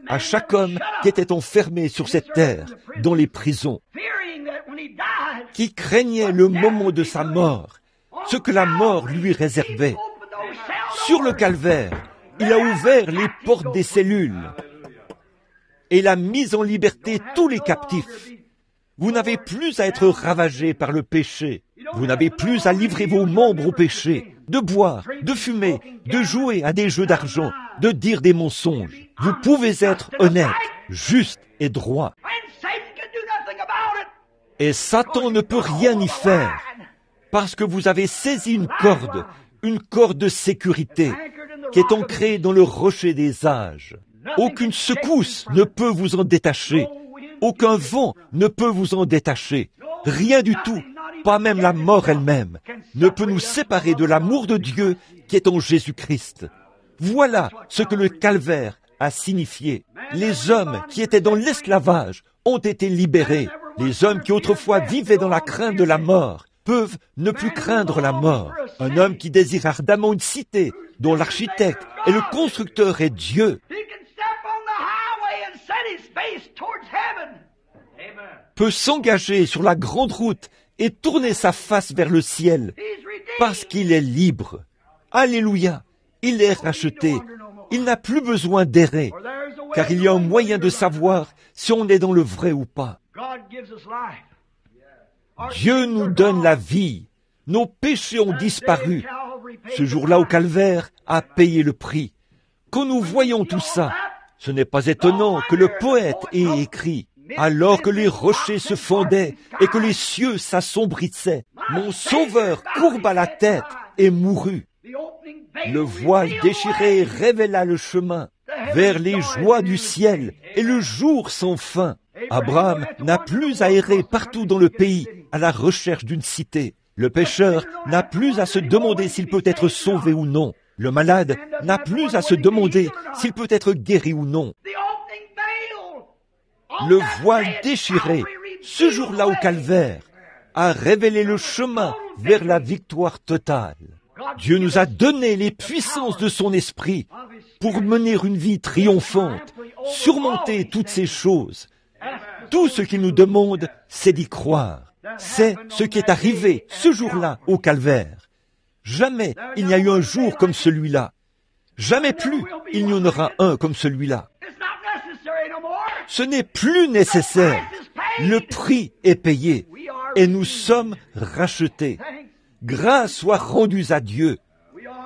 à chaque homme qui était enfermé sur cette terre, dans les prisons, qui craignait le moment de sa mort, ce que la mort lui réservait. Sur le calvaire, il a ouvert les portes des cellules et il a mis en liberté tous les captifs. Vous n'avez plus à être ravagé par le péché. Vous n'avez plus à livrer vos membres au péché, de boire, de fumer, de jouer à des jeux d'argent, de dire des mensonges. Vous pouvez être honnête, juste et droit. Et Satan ne peut rien y faire, parce que vous avez saisi une corde de sécurité, qui est ancrée dans le rocher des âges. Aucune secousse ne peut vous en détacher. Aucun vent ne peut vous en détacher. Rien du tout, pas même la mort elle-même, ne peut nous séparer de l'amour de Dieu qui est en Jésus-Christ. Voilà ce que le calvaire a signifié. Les hommes qui étaient dans l'esclavage ont été libérés. Les hommes qui autrefois vivaient dans la crainte de la mort peuvent ne plus craindre la mort. Un homme qui désire ardemment une cité dont l'architecte et le constructeur est Dieu peut s'engager sur la grande route et tourner sa face vers le ciel parce qu'il est libre. Alléluia! Il est racheté. Il n'a plus besoin d'errer, car il y a un moyen de savoir si on est dans le vrai ou pas. Dieu nous donne la vie. Nos péchés ont disparu. Ce jour-là au calvaire a payé le prix. Quand nous voyons tout ça, ce n'est pas étonnant que le poète ait écrit « Alors que les rochers se fondaient et que les cieux s'assombrissaient, mon Sauveur courba la tête et mourut. Le voile déchiré révéla le chemin vers les joies du ciel et le jour sans fin. Abraham n'a plus à errer partout dans le pays à la recherche d'une cité. Le pécheur n'a plus à se demander s'il peut être sauvé ou non. Le malade n'a plus à se demander s'il peut être guéri ou non. Le voile déchiré, ce jour-là au calvaire, a révélé le chemin vers la victoire totale. Dieu nous a donné les puissances de son esprit pour mener une vie triomphante, surmonter toutes ces choses. Tout ce qu'il nous demande, c'est d'y croire. C'est ce qui est arrivé ce jour-là au calvaire. Jamais il n'y a eu un jour comme celui-là. Jamais plus il n'y en aura un comme celui-là. Ce n'est plus nécessaire. Le prix est payé et nous sommes rachetés. Grâce soit rendue à Dieu.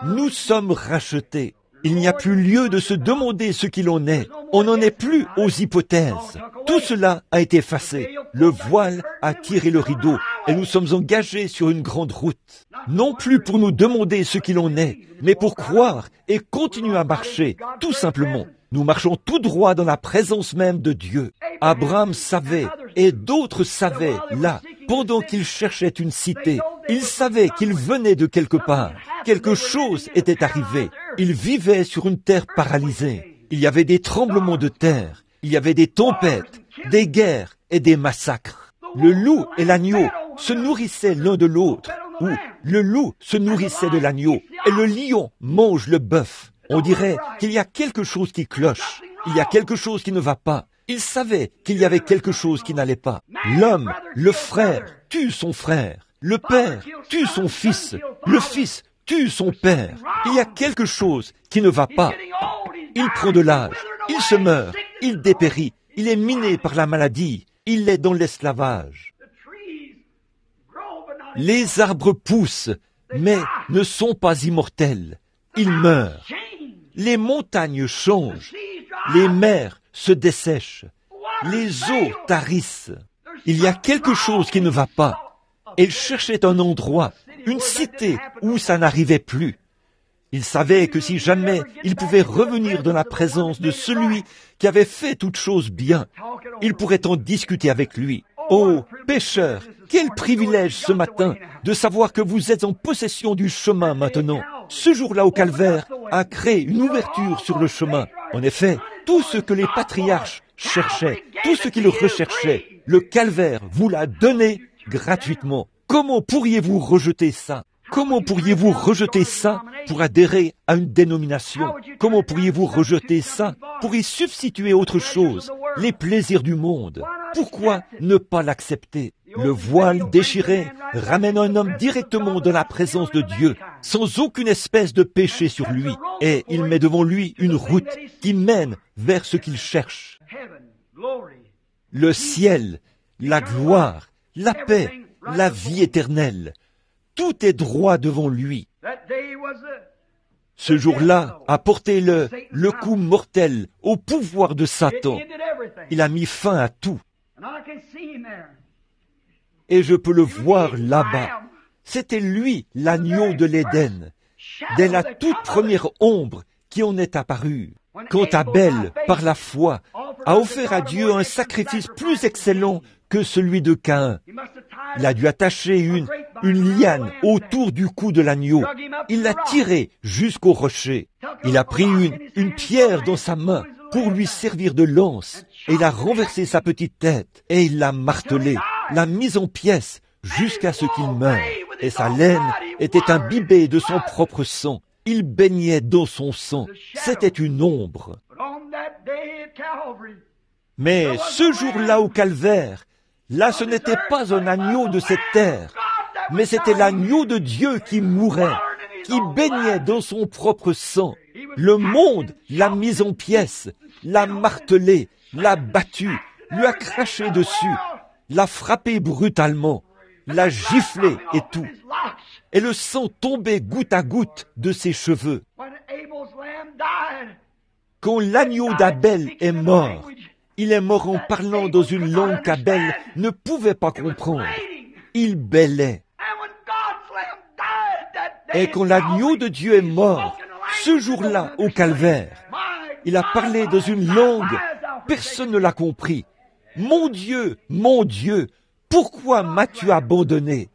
Nous sommes rachetés. Il n'y a plus lieu de se demander ce qu'il en est. On n'en est plus aux hypothèses. Tout cela a été effacé. Le voile a tiré le rideau et nous sommes engagés sur une grande route. Non plus pour nous demander ce qu'il en est, mais pour croire et continuer à marcher, tout simplement. Nous marchons tout droit dans la présence même de Dieu. Abraham savait, et d'autres savaient, là, pendant qu'ils cherchaient une cité. Ils savaient qu'ils venaient de quelque part. Quelque chose était arrivé. Ils vivaient sur une terre paralysée. Il y avait des tremblements de terre. Il y avait des tempêtes, des guerres et des massacres. Le loup et l'agneau se nourrissaient l'un de l'autre. Ou le loup se nourrissait de l'agneau et le lion mange le bœuf. On dirait qu'il y a quelque chose qui cloche. Il y a quelque chose qui ne va pas. Il savait qu'il y avait quelque chose qui n'allait pas. L'homme, le frère, tue son frère. Le père tue son fils. Le fils tue son père. Il y a quelque chose qui ne va pas. Il prend de l'âge. Il se meurt. Il dépérit. Il est miné par la maladie. Il est dans l'esclavage. Les arbres poussent, mais ne sont pas immortels. Ils meurent. Les montagnes changent. Les mers se dessèchent. Les eaux tarissent. Il y a quelque chose qui ne va pas. Il cherchait un endroit, une cité où ça n'arrivait plus. Il savait que si jamais il pouvait revenir dans la présence de celui qui avait fait toutes choses bien, il pourrait en discuter avec lui. Oh, pécheur, quel privilège ce matin de savoir que vous êtes en possession du chemin maintenant. Ce jour-là au calvaire a créé une ouverture sur le chemin. En effet, tout ce que les patriarches cherchaient, tout ce qu'ils recherchaient, le calvaire vous l'a donné gratuitement. Comment pourriez-vous rejeter ça? Comment pourriez-vous rejeter ça pour adhérer à une dénomination? Comment pourriez-vous rejeter ça pour y substituer autre chose, les plaisirs du monde? Pourquoi ne pas l'accepter? Le voile déchiré ramène un homme directement dans la présence de Dieu, sans aucune espèce de péché sur lui, et il met devant lui une route qui mène vers ce qu'il cherche. Le ciel, la gloire, la paix, la vie éternelle. Tout est droit devant lui. Ce jour-là a porté le coup mortel au pouvoir de Satan. Il a mis fin à tout. Et je peux le voir là-bas. C'était lui, l'agneau de l'Éden, dès la toute première ombre qui en est apparue. Quand Abel, par la foi, a offert à Dieu un sacrifice plus excellent que celui de Caïn. Il a dû attacher une liane autour du cou de l'agneau. Il l'a tiré jusqu'au rocher. Il a pris une pierre dans sa main pour lui servir de lance, et il a renversé sa petite tête, et il l'a martelé, l'a mise en pièces, jusqu'à ce qu'il meure, et sa laine était imbibée de son propre sang. Il baignait dans son sang. C'était une ombre. Mais ce jour-là au calvaire, là ce n'était pas un agneau de cette terre, mais c'était l'agneau de Dieu qui mourait, qui baignait dans son propre sang. Le monde l'a mis en pièces, l'a martelé, l'a battu, lui a craché dessus, l'a frappé brutalement, l'a giflé et tout. Et le sang tombait goutte à goutte de ses cheveux. Quand l'agneau d'Abel est mort, il est mort en parlant dans une langue qu'Abel ne pouvait pas comprendre. Il bêlait. Et quand l'agneau de Dieu est mort, ce jour-là au calvaire, il a parlé dans une langue, personne ne l'a compris. Mon Dieu, pourquoi m'as-tu abandonné?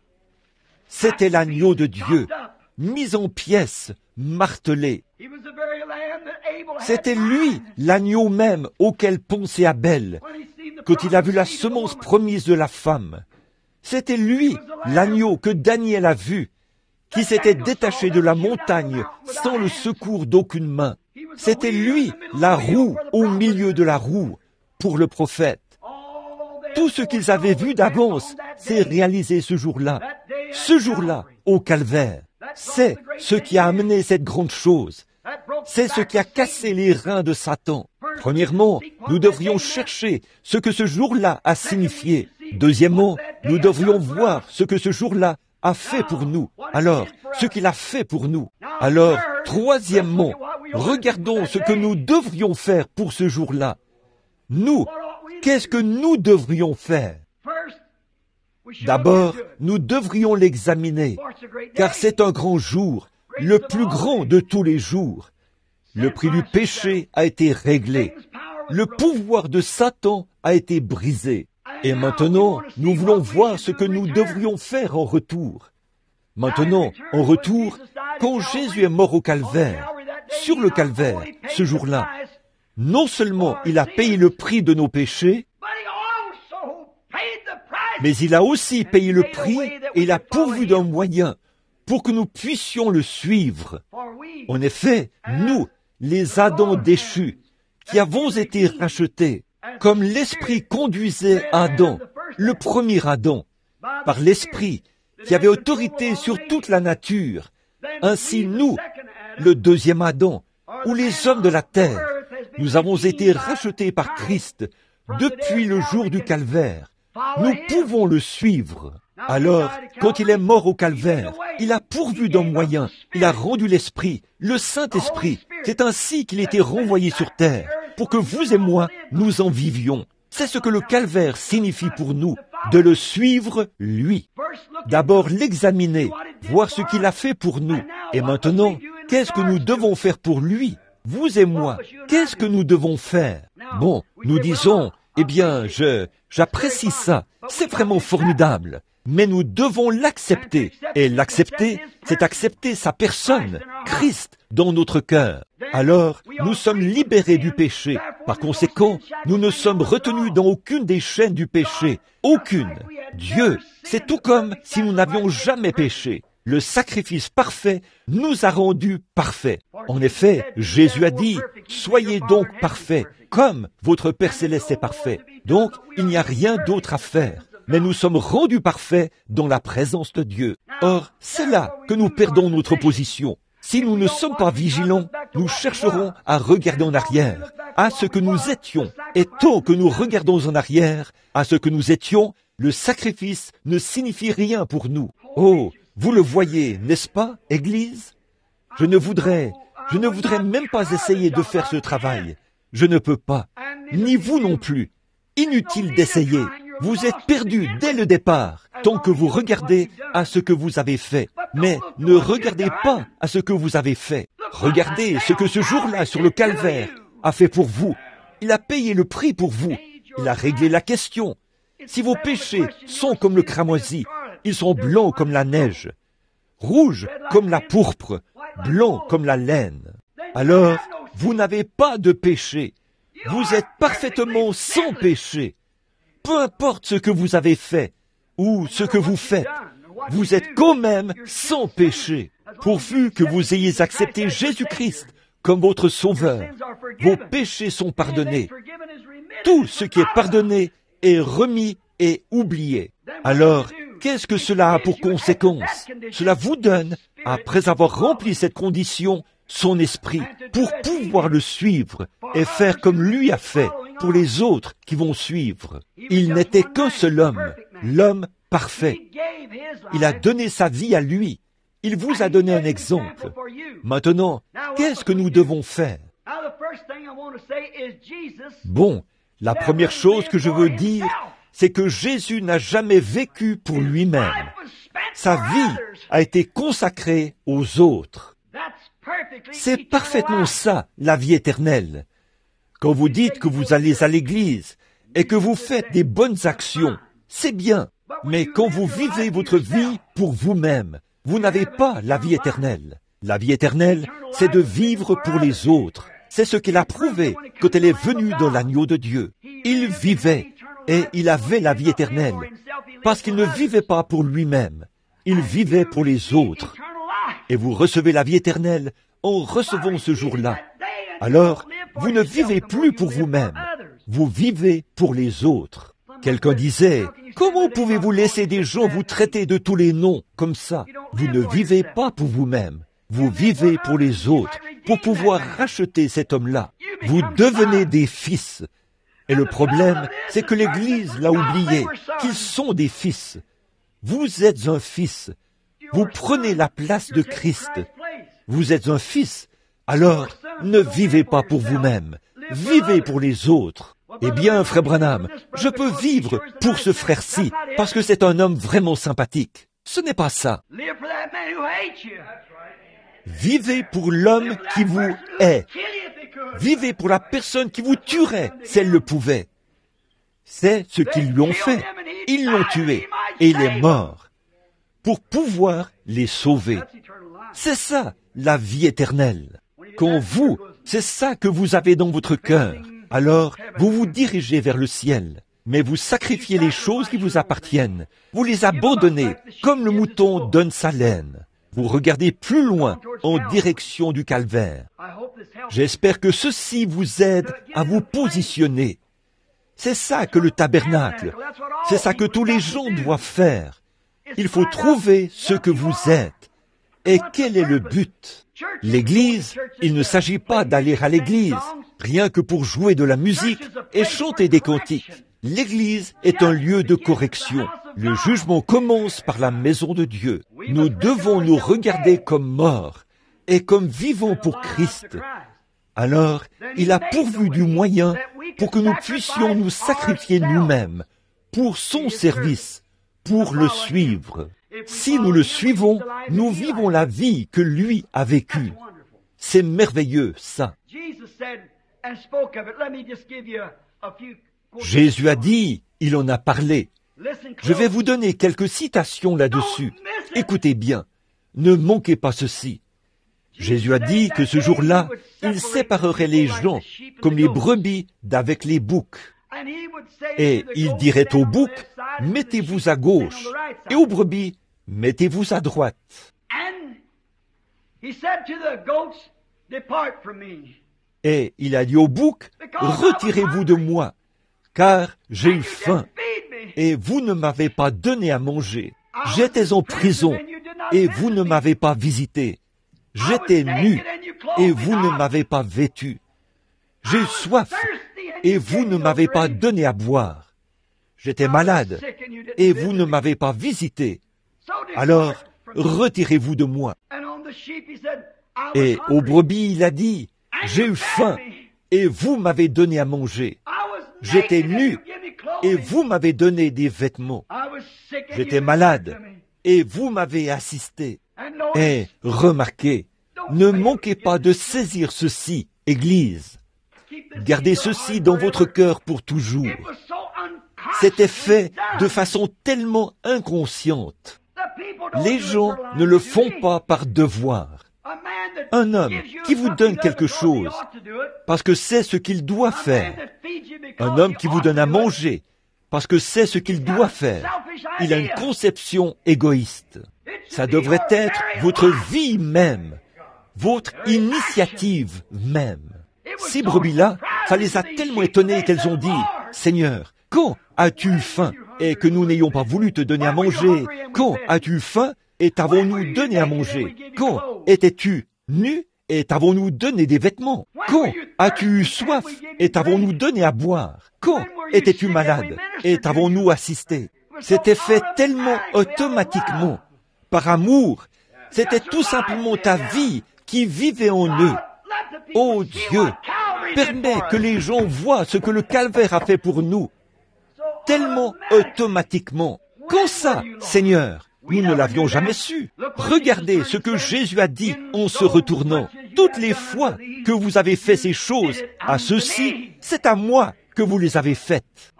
C'était l'agneau de Dieu, mis en pièces, martelé. C'était lui, l'agneau même auquel pensait Abel, quand il a vu la semence promise de la femme. C'était lui, l'agneau que Daniel a vu, qui s'était détaché de la montagne sans le secours d'aucune main. C'était lui, la roue au milieu de la roue, pour le prophète. Tout ce qu'ils avaient vu d'avance s'est réalisé ce jour-là au calvaire. C'est ce qui a amené cette grande chose. C'est ce qui a cassé les reins de Satan. Premièrement, nous devrions chercher ce que ce jour-là a signifié. Deuxièmement, nous devrions voir ce que ce jour-là a fait pour nous. Alors, ce qu'il a fait pour nous. Alors, troisièmement, regardons ce que nous devrions faire pour ce jour-là. Nous, qu'est-ce que nous devrions faire? D'abord, nous devrions l'examiner, car c'est un grand jour, le plus grand de tous les jours. Le prix du péché a été réglé. Le pouvoir de Satan a été brisé. Et maintenant, nous voulons voir ce que nous devrions faire en retour. Maintenant, en retour, quand Jésus est mort au calvaire, sur le calvaire, ce jour-là, non seulement il a payé le prix de nos péchés, mais il a aussi payé le prix et il a pourvu d'un moyen pour que nous puissions le suivre. En effet, nous, les Adams déchus, qui avons été rachetés, comme l'Esprit conduisait Adam, le premier Adam, par l'Esprit qui avait autorité sur toute la nature, ainsi nous, le deuxième Adam, ou les hommes de la terre, nous avons été rachetés par Christ depuis le jour du calvaire. Nous pouvons le suivre. Alors, quand il est mort au calvaire, il a pourvu d'un moyen, il a rendu l'Esprit, le Saint-Esprit. C'est ainsi qu'il était renvoyé sur terre, pour que vous et moi, nous en vivions. C'est ce que le calvaire signifie pour nous, de le suivre, lui. D'abord l'examiner, voir ce qu'il a fait pour nous. Et maintenant, qu'est-ce que nous devons faire pour lui? Vous et moi, qu'est-ce que nous devons faire? Bon, nous disons, eh bien, j'apprécie ça, c'est vraiment formidable. Mais nous devons l'accepter. Et l'accepter, c'est accepter sa personne, Christ, dans notre cœur. Alors, nous sommes libérés du péché. Par conséquent, nous ne sommes retenus dans aucune des chaînes du péché. Aucune. Dieu, c'est tout comme si nous n'avions jamais péché. Le sacrifice parfait nous a rendus parfaits. En effet, Jésus a dit, « Soyez donc parfaits, comme votre Père Céleste est parfait. » Donc, il n'y a rien d'autre à faire. Mais nous sommes rendus parfaits dans la présence de Dieu. Or, c'est là que nous perdons notre position. Si nous ne sommes pas vigilants, nous chercherons à regarder en arrière, à ce que nous étions. Et tant que nous regardons en arrière, à ce que nous étions, le sacrifice ne signifie rien pour nous. Oh, vous le voyez, n'est-ce pas, Église? Je ne voudrais même pas essayer de faire ce travail. Je ne peux pas. Ni vous non plus. Inutile d'essayer. Vous êtes perdus dès le départ, tant que vous regardez à ce que vous avez fait. Mais ne regardez pas à ce que vous avez fait. Regardez ce que ce jour-là sur le calvaire a fait pour vous. Il a payé le prix pour vous. Il a réglé la question. Si vos péchés sont comme le cramoisi, ils sont blancs comme la neige, rouges comme la pourpre, blancs comme la laine. Alors, vous n'avez pas de péché. Vous êtes parfaitement sans péché. Peu importe ce que vous avez fait, ou ce que vous faites, vous êtes quand même sans péché. Pourvu que vous ayez accepté Jésus-Christ comme votre sauveur, vos péchés sont pardonnés. Tout ce qui est pardonné est remis et oublié. Alors, qu'est-ce que cela a pour conséquence? Cela vous donne, après avoir rempli cette condition, son esprit, pour pouvoir le suivre et faire comme lui a fait pour les autres qui vont suivre. Il n'était qu'un seul homme, l'homme parfait. Il a donné sa vie à lui. Il vous a donné un exemple. Maintenant, qu'est-ce que nous devons faire? Bon, la première chose que je veux dire, c'est que Jésus n'a jamais vécu pour lui-même. Sa vie a été consacrée aux autres. C'est parfaitement ça, la vie éternelle. Quand vous dites que vous allez à l'église et que vous faites des bonnes actions, c'est bien. Mais quand vous vivez votre vie pour vous-même, vous n'avez pas la vie éternelle. La vie éternelle, c'est de vivre pour les autres. C'est ce qu'elle a prouvé quand elle est venue dans l'agneau de Dieu. Il vivait et il avait la vie éternelle parce qu'il ne vivait pas pour lui-même. Il vivait pour les autres. Et vous recevez la vie éternelle en recevant ce jour-là. Alors, vous ne vivez plus pour vous-même. Vous vivez pour les autres. Quelqu'un disait, « Comment pouvez-vous laisser des gens vous traiter de tous les noms comme ça? Vous ne vivez pas pour vous-même. Vous vivez pour les autres, pour pouvoir racheter cet homme-là. Vous devenez des fils. » Et le problème, c'est que l'Église l'a oublié, qu'ils sont des fils. Vous êtes un fils. Vous prenez la place de Christ. Vous êtes un fils. Alors, ne vivez pas pour vous-même. Vivez pour les autres. Eh bien, frère Branham, je peux vivre pour ce frère-ci, parce que c'est un homme vraiment sympathique. Ce n'est pas ça. Vivez pour l'homme qui vous hait. Vivez pour la personne qui vous tuerait, si elle le pouvait. C'est ce qu'ils lui ont fait. Ils l'ont tué, et il est mort, pour pouvoir les sauver. C'est ça, la vie éternelle. Quand vous, c'est ça que vous avez dans votre cœur, alors vous vous dirigez vers le ciel, mais vous sacrifiez les choses qui vous appartiennent. Vous les abandonnez, comme le mouton donne sa laine. Vous regardez plus loin, en direction du calvaire. J'espère que ceci vous aide à vous positionner. C'est ça que le tabernacle, c'est ça que tous les gens doivent faire. Il faut trouver ce que vous êtes. Et quel est le but? L'Église, il ne s'agit pas d'aller à l'Église, rien que pour jouer de la musique et chanter des cantiques. L'Église est un lieu de correction. Le jugement commence par la maison de Dieu. Nous devons nous regarder comme morts et comme vivants pour Christ. Alors, il a pourvu du moyen pour que nous puissions nous sacrifier nous-mêmes pour son service, pour le suivre. Si nous le suivons, nous vivons la vie que lui a vécue. C'est merveilleux, ça. Jésus a dit, il en a parlé. Je vais vous donner quelques citations là-dessus. Écoutez bien, ne manquez pas ceci. Jésus a dit que ce jour-là, il séparerait les gens comme les brebis d'avec les boucs. Et il dirait aux boucs, mettez-vous à gauche, et aux brebis, mettez-vous à droite. Et il a dit aux boucs, retirez-vous de moi, car j'ai eu faim, et vous ne m'avez pas donné à manger. J'étais en prison, et vous ne m'avez pas visité. J'étais nu, et vous ne m'avez pas vêtu. J'ai eu soif, et vous ne m'avez pas donné à boire. J'étais malade, et vous ne m'avez pas visité. Alors, retirez-vous de moi. Et aux brebis, il a dit, j'ai eu faim, et vous m'avez donné à manger. J'étais nu, et vous m'avez donné des vêtements. J'étais malade, et vous m'avez assisté. Et remarquez, ne manquez pas de saisir ceci, Église. Gardez ceci dans votre cœur pour toujours. C'était fait de façon tellement inconsciente. Les gens ne le font pas par devoir. Un homme qui vous donne quelque chose parce que c'est ce qu'il doit faire. Un homme qui vous donne à manger parce que c'est ce qu'il doit faire. Il a une conception égoïste. Ça devrait être votre vie même, votre initiative même. Ces brebis-là, ça les a tellement étonnées qu'elles ont dit, « Seigneur, quand as-tu eu faim et que nous n'ayons pas voulu te donner à manger? Quand as-tu eu faim et t'avons-nous donné à manger? Quand étais-tu nu et t'avons-nous donné des vêtements? Quand as-tu eu soif et t'avons-nous donné à boire? Quand étais-tu malade et t'avons-nous assisté? » C'était fait tellement automatiquement, par amour. C'était tout simplement ta vie qui vivait en eux. Oh Dieu, permets que les gens voient ce que le calvaire a fait pour nous. Tellement automatiquement. Quand ça, Seigneur? Nous ne l'avions jamais su. Regardez ce que Jésus a dit en se retournant. Toutes les fois que vous avez fait ces choses à ceux-ci, c'est à moi que vous les avez faites.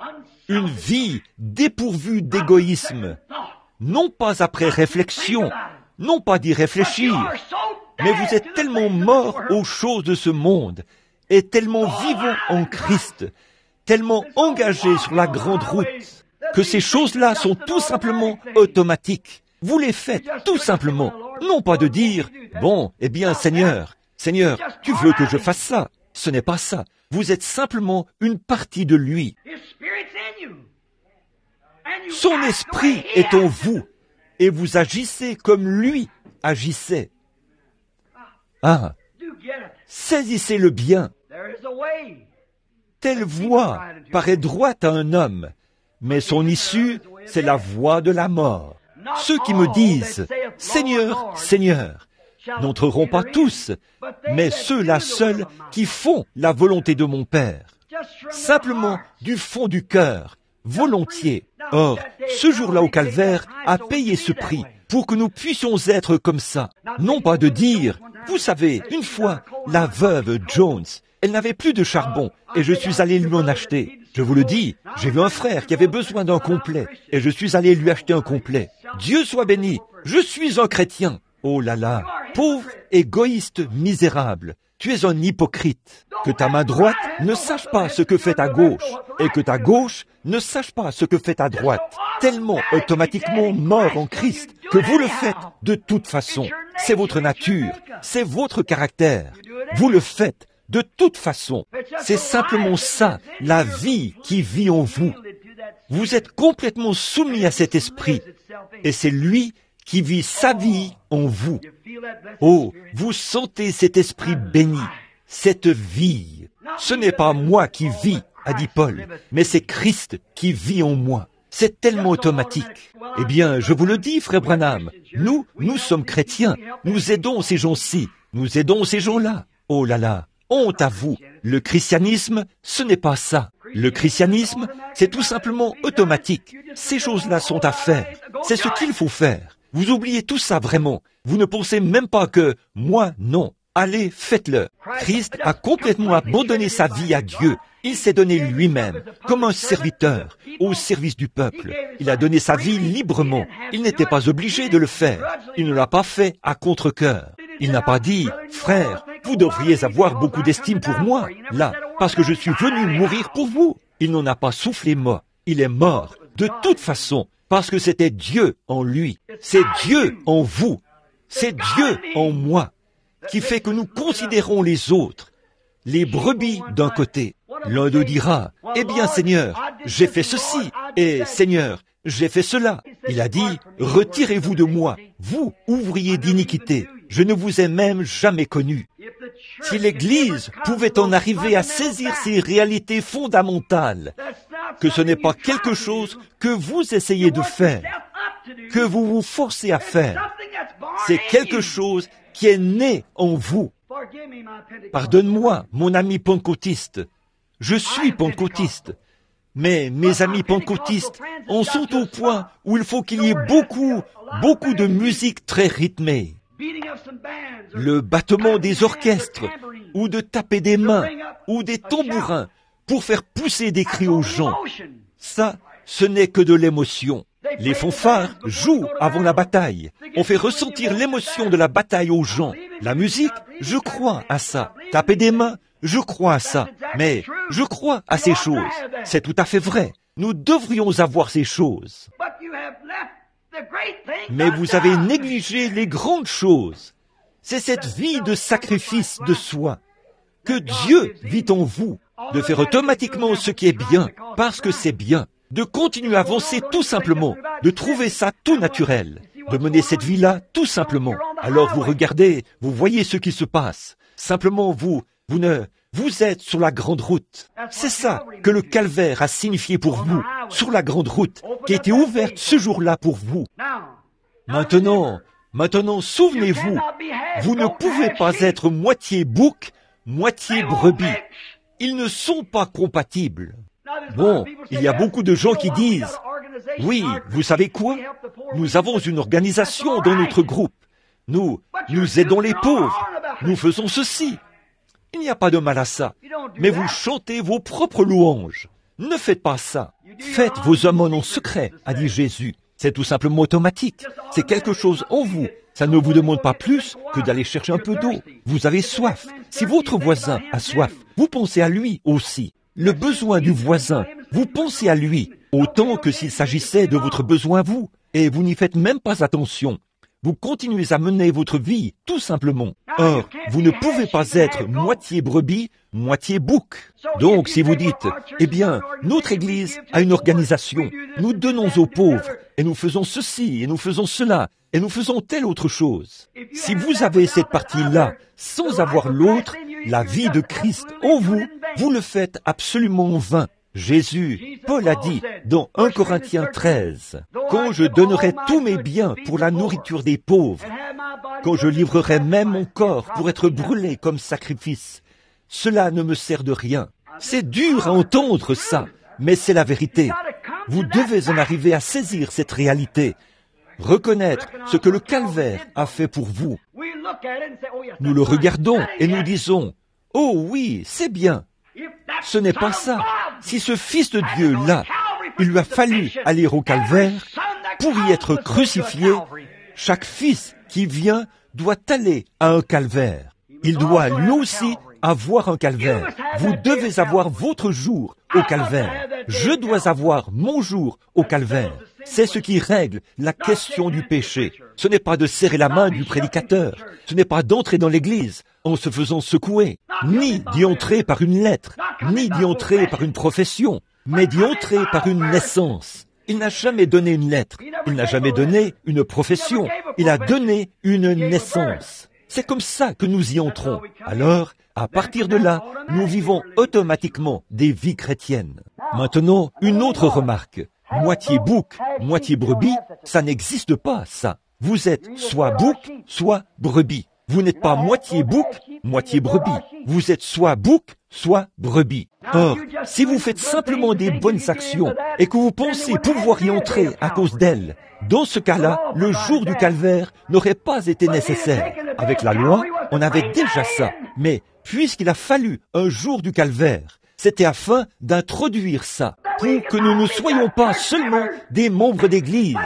Une vie dépourvue d'égoïsme. Non pas après réflexion, non pas d'y réfléchir, mais vous êtes tellement morts aux choses de ce monde et tellement vivants en Christ, tellement engagés sur la grande route, que ces choses-là sont tout simplement automatiques. Vous les faites tout simplement, non pas de dire « Bon, eh bien Seigneur, tu veux que je fasse ça ?» Ce n'est pas ça. Vous êtes simplement une partie de lui. Son esprit est en vous et vous agissez comme lui agissait. Ah, saisissez-le bien. Telle voie paraît droite à un homme, mais son issue, c'est la voie de la mort. Ceux qui me disent « Seigneur, Seigneur », n'entreront pas tous, mais ceux-là seuls qui font la volonté de mon Père. Simplement du fond du cœur, volontiers. Or, ce jour-là au calvaire a payé ce prix pour que nous puissions être comme ça. Non pas de dire, vous savez, une fois, la veuve Jones, elle n'avait plus de charbon et je suis allé lui en acheter. Je vous le dis, j'ai vu un frère qui avait besoin d'un complet et je suis allé lui acheter un complet. Dieu soit béni, je suis un chrétien. Oh là là, pauvre, égoïste, misérable, tu es un hypocrite. Que ta main droite ne sache pas ce que fait ta gauche, et que ta gauche ne sache pas ce que fait ta droite. Tellement automatiquement mort en Christ que vous le faites de toute façon. C'est votre nature, c'est votre caractère. Vous le faites de toute façon. C'est simplement ça, la vie qui vit en vous. Vous êtes complètement soumis à cet esprit, et c'est lui qui vit sa vie en vous. Oh, vous sentez cet esprit béni, cette vie. Ce n'est pas moi qui vis, a dit Paul, mais c'est Christ qui vit en moi. C'est tellement automatique. Eh bien, je vous le dis, frère Branham, nous sommes chrétiens. Nous aidons ces gens-ci, nous aidons ces gens-là. Oh là là, honte à vous. Le christianisme, ce n'est pas ça. Le christianisme, c'est tout simplement automatique. Ces choses-là sont à faire. C'est ce qu'il faut faire. Vous oubliez tout ça vraiment. Vous ne pensez même pas que « moi, non ». Allez, faites-le. Christ a complètement abandonné sa vie à Dieu. Il s'est donné lui-même, comme un serviteur, au service du peuple. Il a donné sa vie librement. Il n'était pas obligé de le faire. Il ne l'a pas fait à contre-cœur. Il n'a pas dit « Frère, vous devriez avoir beaucoup d'estime pour moi, là, parce que je suis venu mourir pour vous. » Il n'en a pas soufflé mot. Il est mort, de toute façon, parce que c'était Dieu en lui. C'est Dieu en vous. C'est Dieu en moi, qui fait que nous considérons les autres, les brebis d'un côté. L'un d'eux dira, « Eh bien, Seigneur, j'ai fait ceci, et Seigneur, j'ai fait cela. » Il a dit, « Retirez-vous de moi, vous, ouvriers d'iniquité. Je ne vous ai même jamais connu. » Si l'Église pouvait en arriver à saisir ces réalités fondamentales, que ce n'est pas quelque chose que vous essayez de faire, que vous vous forcez à faire, c'est quelque chose qui est né en vous. Pardonne-moi, mon ami pentecôtiste. Je suis pentecôtiste. Mais mes amis pentecôtistes en sont au point où il faut qu'il y ait beaucoup de musique très rythmée. Le battement des orchestres, ou de taper des mains, ou des tambourins, pour faire pousser des cris aux gens. Ça, ce n'est que de l'émotion. Les fanfares jouent avant la bataille. On fait ressentir l'émotion de la bataille aux gens. La musique, je crois à ça. Taper des mains, je crois à ça. Mais je crois à ces choses. C'est tout à fait vrai. Nous devrions avoir ces choses. Mais vous avez négligé les grandes choses. C'est cette vie de sacrifice de soi que Dieu vit en vous, de faire automatiquement ce qui est bien, parce que c'est bien, de continuer à avancer tout simplement, de trouver ça tout naturel, de mener cette vie-là tout simplement. Alors vous regardez, vous voyez ce qui se passe. Simplement vous êtes sur la grande route. C'est ça que le calvaire a signifié pour vous, sur la grande route, qui a été ouverte ce jour-là pour vous. Maintenant, souvenez-vous, vous ne pouvez pas être moitié bouc, moitié brebis. Ils ne sont pas compatibles. Bon, il y a beaucoup de gens qui disent, oui, vous savez quoi? Nous avons une organisation dans notre groupe. Nous aidons les pauvres. Nous faisons ceci. Il n'y a pas de mal à ça. Mais vous chantez vos propres louanges. Ne faites pas ça. Faites vos aumônes en secret, a dit Jésus. C'est tout simplement automatique. C'est quelque chose en vous. Ça ne vous demande pas plus que d'aller chercher un peu d'eau. Vous avez soif. Si votre voisin a soif, vous pensez à lui aussi. Le besoin du voisin, vous pensez à lui, autant que s'il s'agissait de votre besoin vous. Et vous n'y faites même pas attention. Vous continuez à mener votre vie, tout simplement. Or, vous ne pouvez pas être moitié brebis, moitié bouc. Donc, si vous dites, eh bien, notre Église a une organisation, nous donnons aux pauvres, et nous faisons ceci, et nous faisons cela, et nous faisons telle autre chose. Si vous avez cette partie-là, sans avoir l'autre, la vie de Christ en vous, vous le faites absolument en vain. Paul a dit dans 1 Corinthiens 13, « Quand je donnerai tous mes biens pour la nourriture des pauvres, quand je livrerai même mon corps pour être brûlé comme sacrifice, cela ne me sert de rien. » C'est dur à entendre ça, mais c'est la vérité. Vous devez en arriver à saisir cette réalité, reconnaître ce que le calvaire a fait pour vous. Nous le regardons et nous disons, « Oh oui, c'est bien. » Ce n'est pas ça. Si ce Fils de Dieu-là, il lui a fallu aller au calvaire pour y être crucifié, chaque fils qui vient doit aller à un calvaire. Il doit lui aussi avoir un calvaire. Vous devez avoir votre jour au calvaire. Je dois avoir mon jour au calvaire. C'est ce qui règle la question du péché. Ce n'est pas de serrer la main du prédicateur. Ce n'est pas d'entrer dans l'église en se faisant secouer, ni d'y entrer par une lettre, ni d'y entrer par une profession, mais d'y entrer par une naissance. Il n'a jamais donné une lettre. Il n'a jamais donné une profession. Il a donné une naissance. C'est comme ça que nous y entrons. Alors, à partir de là, nous vivons automatiquement des vies chrétiennes. Maintenant, une autre remarque. Moitié bouc, moitié brebis, ça n'existe pas, ça. Vous êtes soit bouc, soit brebis. Vous n'êtes pas moitié bouc, moitié brebis. Vous êtes soit bouc, soit brebis. Or, si vous faites simplement des bonnes actions et que vous pensez pouvoir y entrer à cause d'elles, dans ce cas-là, le jour du calvaire n'aurait pas été nécessaire. Avec la loi, on avait déjà ça. Mais puisqu'il a fallu un jour du calvaire, c'était afin d'introduire ça, pour que nous ne soyons pas seulement des membres d'Église,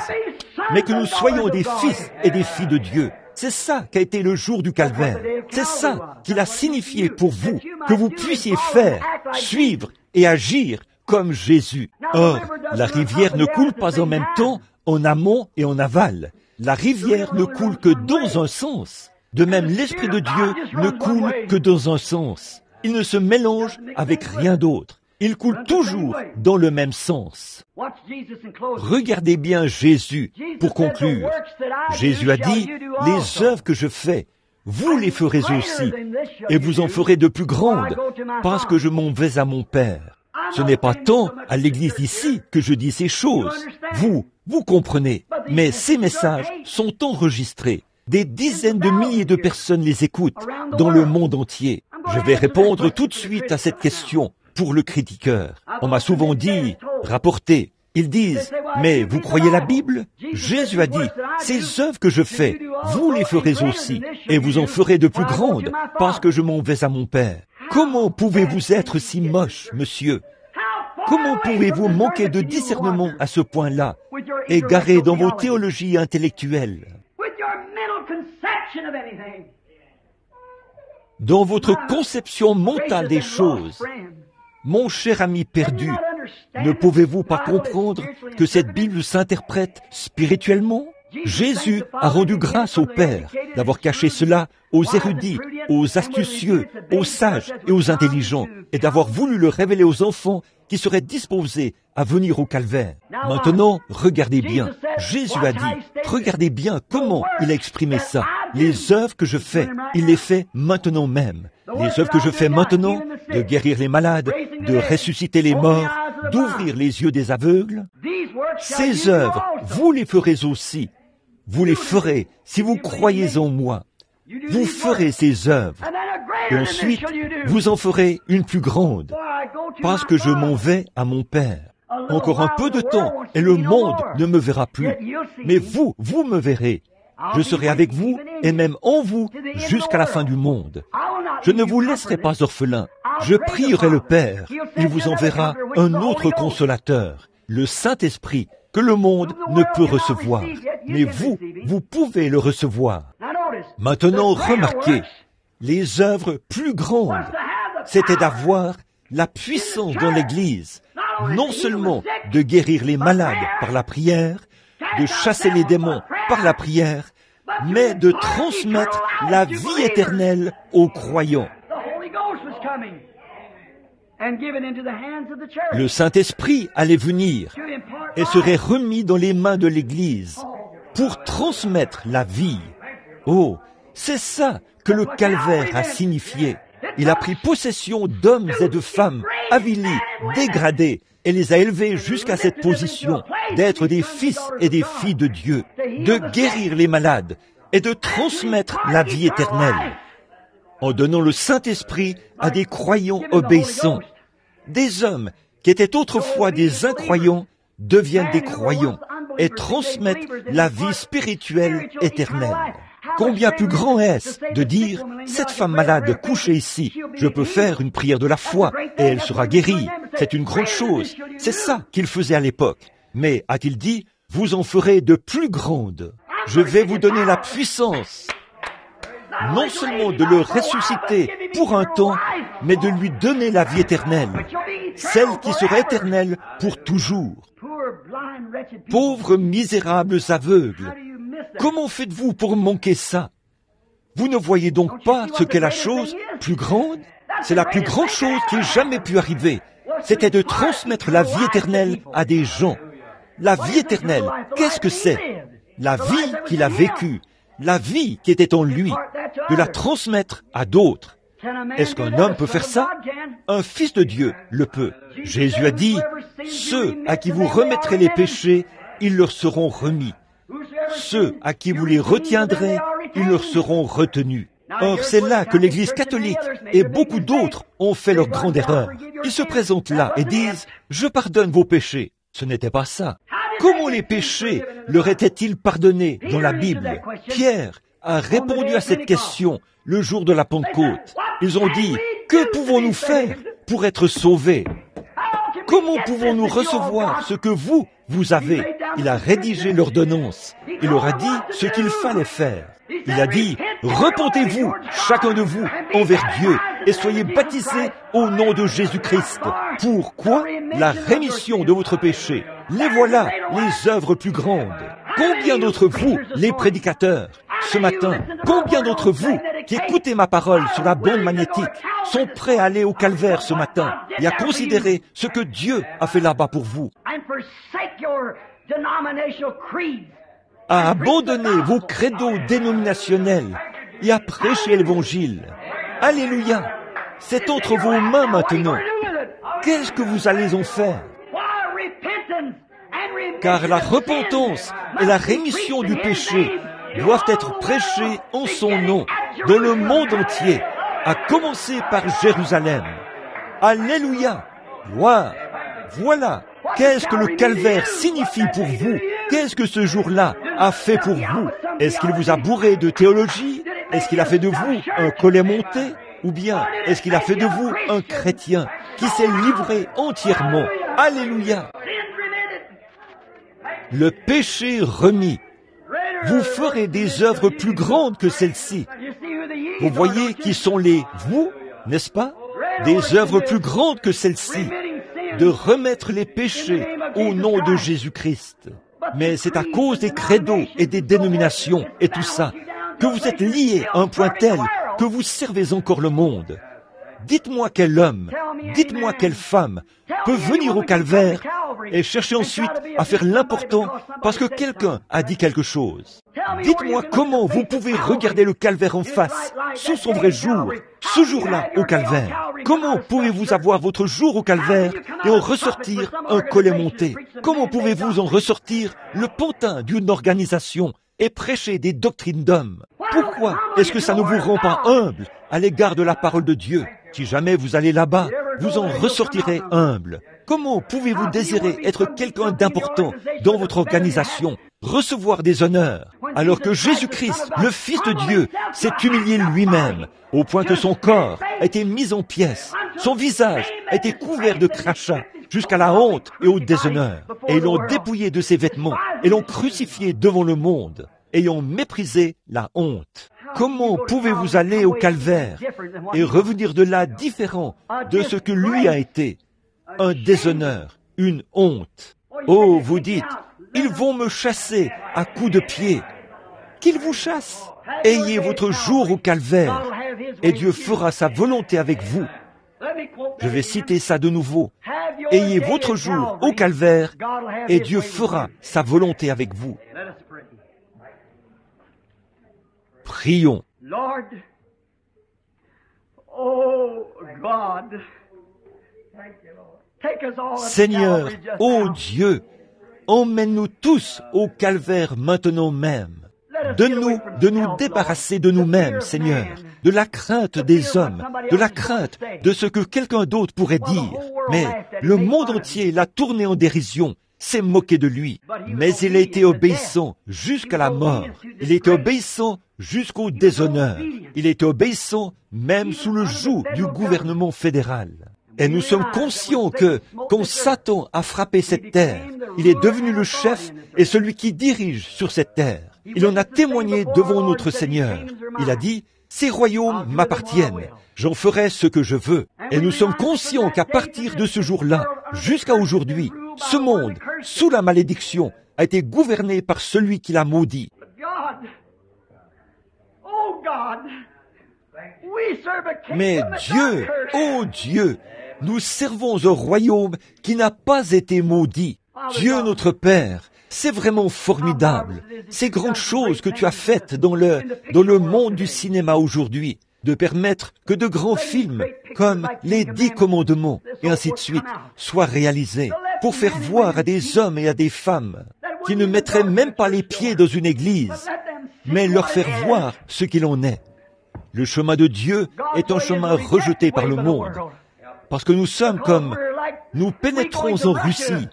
mais que nous soyons des fils et des filles de Dieu. C'est ça qu'a été le jour du calvaire. C'est ça qu'il a signifié pour vous, que vous puissiez faire, suivre et agir comme Jésus. Or, la rivière ne coule pas en même temps en amont et en aval. La rivière ne coule que dans un sens. De même, l'Esprit de Dieu ne coule que dans un sens. Il ne se mélange avec rien d'autre. Il coule toujours dans le même sens. Regardez bien Jésus pour conclure. Jésus a dit, « Les œuvres que je fais, vous les ferez aussi, et vous en ferez de plus grandes, parce que je m'en vais à mon Père. » Ce n'est pas tant à l'Église ici que je dis ces choses. Vous comprenez, mais ces messages sont enregistrés. Des dizaines de milliers de personnes les écoutent dans le monde entier. Je vais répondre tout de suite à cette question pour le critiqueur. On m'a souvent dit, rapporté, ils disent, mais vous croyez la Bible? Jésus a dit, ces œuvres que je fais, vous les ferez aussi, et vous en ferez de plus grandes, parce que je m'en vais à mon Père. Comment pouvez-vous être si moche, monsieur? Comment pouvez-vous manquer de discernement à ce point-là, égaré dans vos théologies intellectuelles? Dans votre conception mentale des choses, mon cher ami perdu, Ne pouvez-vous pas comprendre que cette Bible s'interprète spirituellement? Jésus a rendu grâce au Père d'avoir caché cela aux érudits, aux astucieux, aux sages et aux intelligents, et d'avoir voulu le révéler aux enfants qui seraient disposés à venir au calvaire. Maintenant, regardez bien. Jésus a dit, regardez bien comment il a exprimé ça. Les œuvres que je fais, il les fait maintenant même. Les œuvres que je fais maintenant, de guérir les malades, de ressusciter les morts, d'ouvrir les yeux des aveugles, ces œuvres, vous les ferez aussi. Vous les ferez si vous croyez en moi. Vous ferez ces œuvres. Et ensuite, vous en ferez une plus grande, parce que je m'en vais à mon Père. Encore un peu de temps, et le monde ne me verra plus. Mais vous me verrez. Je serai avec vous, et même en vous, jusqu'à la fin du monde. Je ne vous laisserai pas orphelins. Je prierai le Père. Il vous enverra un autre consolateur, le Saint-Esprit, que le monde ne peut recevoir. Mais vous pouvez le recevoir. Maintenant, remarquez, les œuvres plus grandes, c'était d'avoir la puissance dans l'Église, non seulement de guérir les malades par la prière, de chasser les démons par la prière, mais de transmettre la vie éternelle aux croyants. Le Saint-Esprit allait venir et serait remis dans les mains de l'Église pour transmettre la vie. Oh, c'est ça que le calvaire a signifié. Il a pris possession d'hommes et de femmes avilis, dégradés, et les a élevés jusqu'à cette position d'être des fils et des filles de Dieu, de guérir les malades et de transmettre la vie éternelle, en donnant le Saint-Esprit à des croyants obéissants. Des hommes qui étaient autrefois des incroyants deviennent des croyants et transmettent la vie spirituelle éternelle. Combien plus grand est-ce de dire, cette femme malade couchée ici, je peux faire une prière de la foi et elle sera guérie. C'est une grande chose. C'est ça qu'il faisait à l'époque. Mais, a-t-il dit, vous en ferez de plus grandes. Je vais vous donner la puissance, non seulement de le ressusciter pour un temps, mais de lui donner la vie éternelle, celle qui sera éternelle pour toujours. Pauvres misérables aveugles, comment faites-vous pour manquer ça? Vous ne voyez donc pas ce qu'est la chose plus grande? C'est la plus grande chose qui ait jamais pu arriver. C'était de transmettre la vie éternelle à des gens. La vie éternelle, qu'est-ce que c'est? La vie qu'il a vécue, la vie qui était en lui, de la transmettre à d'autres. Est-ce qu'un homme peut faire ça? Un fils de Dieu le peut. Jésus a dit, ceux à qui vous remettrez les péchés, ils leur seront remis. Ceux à qui vous les retiendrez, ils leur seront retenus. Or, c'est là que l'Église catholique et beaucoup d'autres ont fait leur grande erreur. Ils se présentent là et disent, je pardonne vos péchés. Ce n'était pas ça. Comment les péchés leur étaient-ils pardonnés dans la Bible? Pierre a répondu à cette question le jour de la Pentecôte. Ils ont dit, que pouvons-nous faire pour être sauvés? Comment pouvons-nous recevoir ce que vous avez? Il a rédigé l'ordonnance. Il leur a dit ce qu'il fallait faire. Il a dit, repentez-vous, chacun de vous, envers Dieu, et soyez baptisés au nom de Jésus-Christ. Pourquoi? La rémission de votre péché. Les voilà, les œuvres plus grandes. Combien d'entre vous, les prédicateurs, ce matin, combien d'entre vous qui écoutez ma parole sur la bande magnétique sont prêts à aller au calvaire ce matin et à considérer ce que Dieu a fait là-bas pour vous? À abandonner vos credos dénominationnels et à prêcher l'Évangile. Alléluia! C'est entre vos mains maintenant. Qu'est-ce que vous allez en faire? Car la repentance et la rémission du péché doivent être prêchées en son nom dans le monde entier, à commencer par Jérusalem. Alléluia! Gloire! Voilà! Qu'est-ce que le calvaire signifie pour vous? Qu'est-ce que ce jour-là a fait pour vous? Est-ce qu'il vous a bourré de théologie? Est-ce qu'il a fait de vous un collet monté? Ou bien est-ce qu'il a fait de vous un chrétien qui s'est livré entièrement? Alléluia! Le péché remis. Vous ferez des œuvres plus grandes que celles-ci. Vous voyez qui sont les vous, n'est-ce pas? Des œuvres plus grandes que celles-ci. de remettre les péchés au nom de Jésus-Christ. Mais c'est à cause des credos et des dénominations et tout ça que vous êtes liés à un point tel que vous servez encore le monde. Dites-moi quel homme, dites-moi quelle femme peut venir au calvaire et chercher ensuite à faire l'important parce que quelqu'un a dit quelque chose. Dites-moi comment vous pouvez regarder le calvaire en face, sous son vrai jour, ce jour-là au calvaire. Comment pouvez-vous avoir votre jour au calvaire et en ressortir un collet monté? Comment pouvez-vous en ressortir le pantin d'une organisation et prêcher des doctrines d'hommes? Pourquoi est-ce que ça ne vous rend pas humble à l'égard de la parole de Dieu? Si jamais vous allez là-bas, vous en ressortirez humble. Comment pouvez-vous désirer être quelqu'un d'important dans votre organisation, recevoir des honneurs, alors que Jésus-Christ, le Fils de Dieu, s'est humilié lui-même, au point que son corps a été mis en pièces, son visage a été couvert de crachats, jusqu'à la honte et au déshonneur, et ils l'ont dépouillé de ses vêtements, et l'ont crucifié devant le monde, ayant méprisé la honte. Comment pouvez-vous aller au calvaire et revenir de là différent de ce que lui a été? Un déshonneur, une honte. Oh, vous dites, ils vont me chasser à coups de pied. Qu'ils vous chassent. Ayez votre jour au calvaire et Dieu fera sa volonté avec vous. Je vais citer ça de nouveau. Ayez votre jour au calvaire et Dieu fera sa volonté avec vous. Prions. Lord, oh God, take us all up to Seigneur, Calvary just ô now. Dieu, emmène-nous tous au calvaire maintenant même. Donne-nous de nous débarrasser de nous-mêmes, Seigneur, de la crainte des hommes, de la crainte de ce que quelqu'un d'autre pourrait dire. Mais le monde entier l'a tourné en dérision, s'est moqué de lui. Mais il a été obéissant jusqu'à la mort. Il était obéissant jusqu'au déshonneur. Il était obéissant même sous le joug du gouvernement fédéral. Et nous sommes conscients que, quand Satan a frappé cette terre, il est devenu le chef et celui qui dirige sur cette terre. Il en a témoigné devant notre Seigneur. Il a dit, « Ces royaumes m'appartiennent, j'en ferai ce que je veux. » Et nous sommes conscients qu'à partir de ce jour-là, jusqu'à aujourd'hui, ce monde, sous la malédiction, a été gouverné par celui qui l'a maudit. God, oh God, we serve a kingdom Mais that's Dieu, not cursed. ô Dieu, nous servons un royaume qui n'a pas été maudit. Dieu notre Père, c'est vraiment formidable. Ces grandes choses que tu as faites dans le monde du cinéma aujourd'hui, de permettre que de grands films comme les 10 commandements et ainsi de suite soient réalisés pour faire voir à des hommes et à des femmes qui ne mettraient même pas les pieds dans une église, mais leur faire voir ce qu'il en est. Le chemin de Dieu est un chemin rejeté par le monde, parce que nous sommes comme, nous pénétrons en Russie,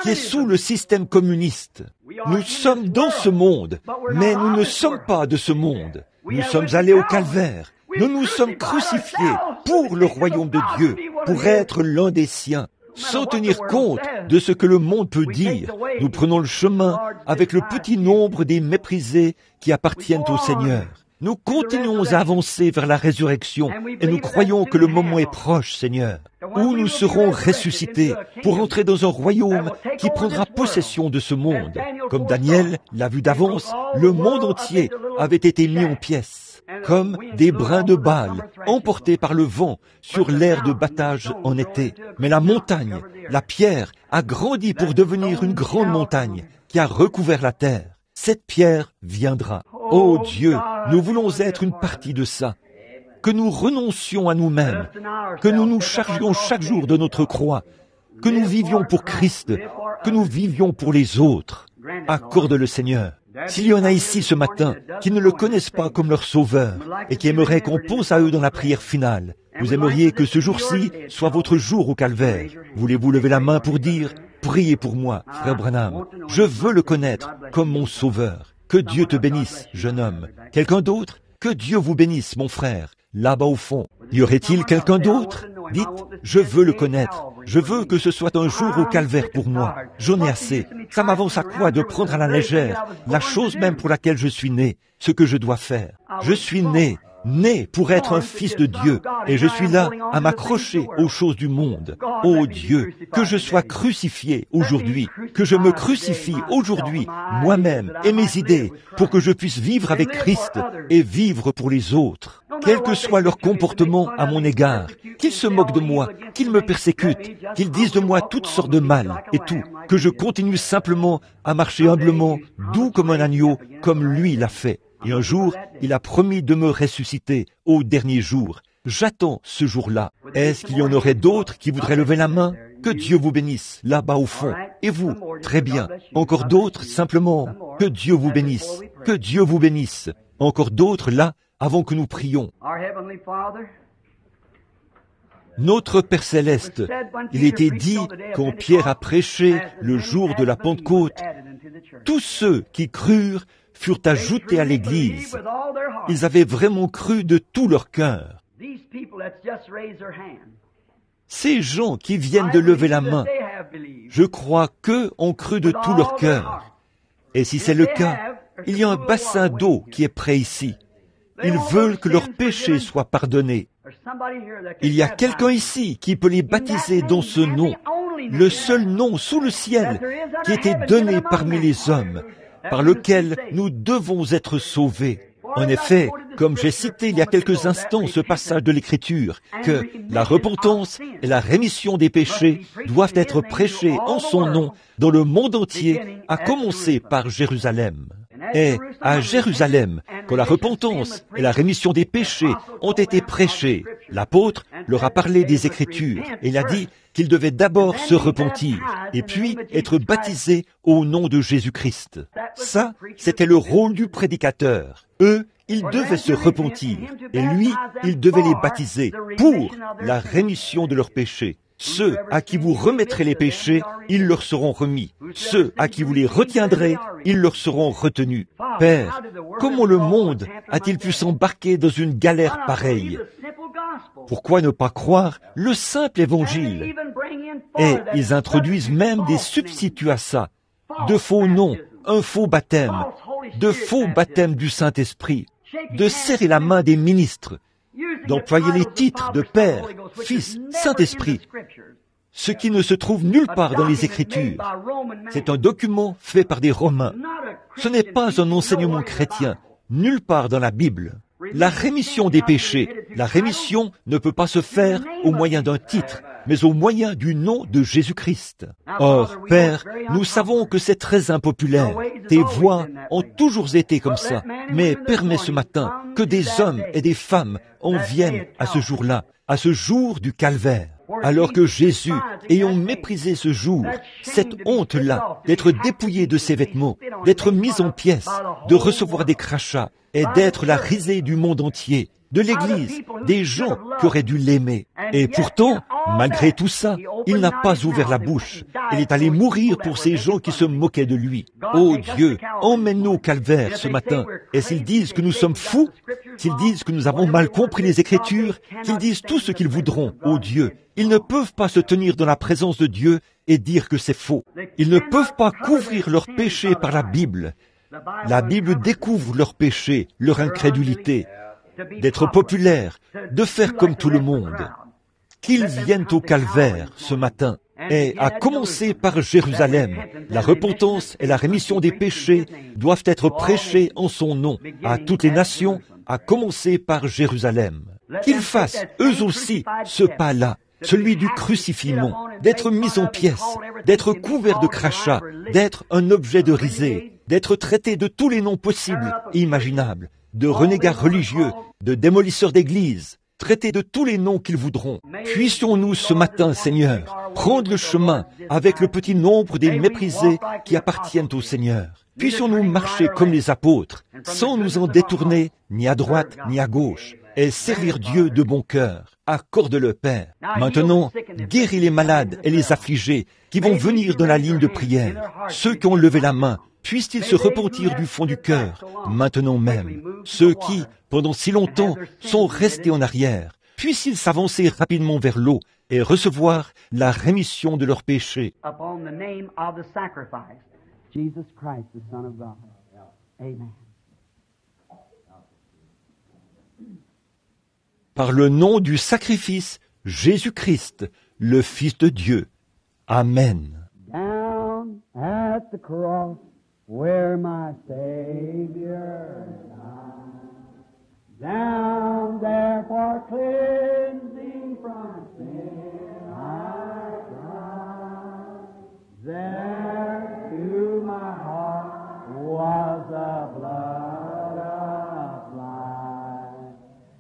qui est sous le système communiste. Nous sommes dans ce monde, mais nous ne sommes pas de ce monde. Nous sommes allés au calvaire. Nous nous sommes crucifiés pour le royaume de Dieu, pour être l'un des siens. Sans tenir compte de ce que le monde peut dire, nous prenons le chemin avec le petit nombre des méprisés qui appartiennent au Seigneur. Nous continuons à avancer vers la résurrection et nous croyons que le moment est proche, Seigneur, où nous serons ressuscités pour entrer dans un royaume qui prendra possession de ce monde. Comme Daniel l'a vu d'avance, le monde entier avait été mis en pièces, comme des brins de balles emportés par le vent sur l'air de battage en été. Mais la montagne, la pierre, a grandi pour devenir une grande montagne qui a recouvert la terre. Cette pierre viendra. Ô Dieu, nous voulons être une partie de ça. Que nous renoncions à nous-mêmes, que nous nous chargions chaque jour de notre croix, que nous vivions pour Christ, que nous vivions pour les autres. Accorde-le, Seigneur. S'il y en a ici ce matin qui ne le connaissent pas comme leur sauveur et qui aimeraient qu'on pense à eux dans la prière finale, vous aimeriez que ce jour-ci soit votre jour au calvaire. Voulez-vous lever la main pour dire « Priez pour moi, frère Branham. Je veux le connaître comme mon sauveur. » Que Dieu te bénisse, jeune homme. Quelqu'un d'autre? Que Dieu vous bénisse, mon frère, là-bas au fond. Y aurait-il quelqu'un d'autre? Dites, je veux le connaître. Je veux que ce soit un jour au calvaire pour moi. J'en ai assez. Ça m'avance à quoi de prendre à la légère la chose même pour laquelle je suis né, ce que je dois faire? Je suis né, né pour être un fils de Dieu, et je suis là à m'accrocher aux choses du monde. Ô Dieu, que je sois crucifié aujourd'hui, que je me crucifie aujourd'hui, moi-même et mes idées, pour que je puisse vivre avec Christ et vivre pour les autres. Quel que soit leur comportement à mon égard, qu'ils se moquent de moi, qu'ils me persécutent, qu'ils disent de moi toutes sortes de mal et tout, que je continue simplement à marcher humblement, doux comme un agneau, comme lui l'a fait. Et un jour, il a promis de me ressusciter au dernier jour. J'attends ce jour-là. Est-ce qu'il y en aurait d'autres qui voudraient lever la main? Que Dieu vous bénisse, là-bas au fond. Et vous? Très bien. Encore d'autres, simplement. Que Dieu vous bénisse. Que Dieu vous bénisse. Encore d'autres, là, avant que nous prions. Notre Père Céleste, il était dit quand Pierre a prêché le jour de la Pentecôte, tous ceux qui crurent furent ajoutés à l'Église. Ils avaient vraiment cru de tout leur cœur. Ces gens qui viennent de lever la main, je crois qu'eux ont cru de tout leur cœur. Et si c'est le cas, il y a un bassin d'eau qui est prêt ici. Ils veulent que leurs péchés soient pardonnés. Il y a quelqu'un ici qui peut les baptiser dans ce nom, le seul nom sous le ciel qui a été donné parmi les hommes, par lequel nous devons être sauvés. En effet, comme j'ai cité il y a quelques instants ce passage de l'Écriture, que la repentance et la rémission des péchés doivent être prêchés en son nom dans le monde entier, à commencer par Jérusalem. Et à Jérusalem, quand la repentance et la rémission des péchés ont été prêchés, l'apôtre leur a parlé des Écritures et il a dit qu'ils devaient d'abord se repentir et puis être baptisés au nom de Jésus-Christ. Ça, c'était le rôle du prédicateur. Eux, ils devaient se repentir et lui, il devait les baptiser pour la rémission de leurs péchés. Ceux à qui vous remettrez les péchés, ils leur seront remis. Ceux à qui vous les retiendrez, ils leur seront retenus. Père, comment le monde a-t-il pu s'embarquer dans une galère pareille? Pourquoi ne pas croire le simple évangile? Et ils introduisent même des substituts à ça. De faux noms, un faux baptême, de faux baptême du Saint-Esprit, de serrer la main des ministres, d'employer les titres de Père, Fils, Saint-Esprit, ce qui ne se trouve nulle part dans les Écritures. C'est un document fait par des Romains. Ce n'est pas un enseignement chrétien, nulle part dans la Bible. La rémission des péchés, la rémission ne peut pas se faire au moyen d'un titre, mais au moyen du nom de Jésus-Christ. Or, Père, nous savons que c'est très impopulaire. Tes voies ont toujours été comme ça. Mais permets ce matin que des hommes et des femmes en viennent à ce jour-là, à ce jour du calvaire. Alors que Jésus, ayant méprisé ce jour, cette honte-là, d'être dépouillé de ses vêtements, d'être mis en pièces, de recevoir des crachats et d'être la risée du monde entier, de l'Église, des gens qui auraient dû l'aimer. Et pourtant, malgré tout ça, il n'a pas ouvert la bouche. Il est allé mourir pour ces gens qui se moquaient de lui. Oh Dieu, emmène-nous au calvaire ce matin. Et s'ils disent que nous sommes fous, s'ils disent que nous avons mal compris les Écritures, qu'ils disent tout ce qu'ils voudront, oh Dieu, ils ne peuvent pas se tenir dans la présence de Dieu et dire que c'est faux. Ils ne peuvent pas couvrir leurs péchés par la Bible. La Bible découvre leurs péchés, leur incrédulité, d'être populaire, de faire comme tout le monde. Qu'ils viennent au calvaire ce matin, et à commencer par Jérusalem. La repentance et la rémission des péchés doivent être prêchés en son nom à toutes les nations, à commencer par Jérusalem. Qu'ils fassent, eux aussi, ce pas-là, celui du crucifiement, d'être mis en pièces, d'être couvert de crachats, d'être un objet de risée, d'être traité de tous les noms possibles et imaginables, de renégats religieux, de démolisseurs d'églises, traités de tous les noms qu'ils voudront. Puissions-nous ce matin, Seigneur, prendre le chemin avec le petit nombre des méprisés qui appartiennent au Seigneur. Puissions-nous marcher comme les apôtres, sans nous en détourner ni à droite ni à gauche, et servir Dieu de bon cœur. Accorde-le, Père. Maintenant, guéris les malades et les affligés qui vont venir dans la ligne de prière. Ceux qui ont levé la main, puissent-ils se repentir du fond du cœur, maintenant même. Ceux qui, pendant si longtemps, sont restés en arrière, puissent-ils s'avancer rapidement vers l'eau et recevoir la rémission de leurs péchés. Upon the name of the sacrifice, Jesus Christ, the Son of God. Amen. par le nom du sacrifice, Jésus-Christ, le Fils de Dieu. Amen. Down at the cross where my Savior died, down there for cleansing from sin I cried. There to my heart was the blood applied.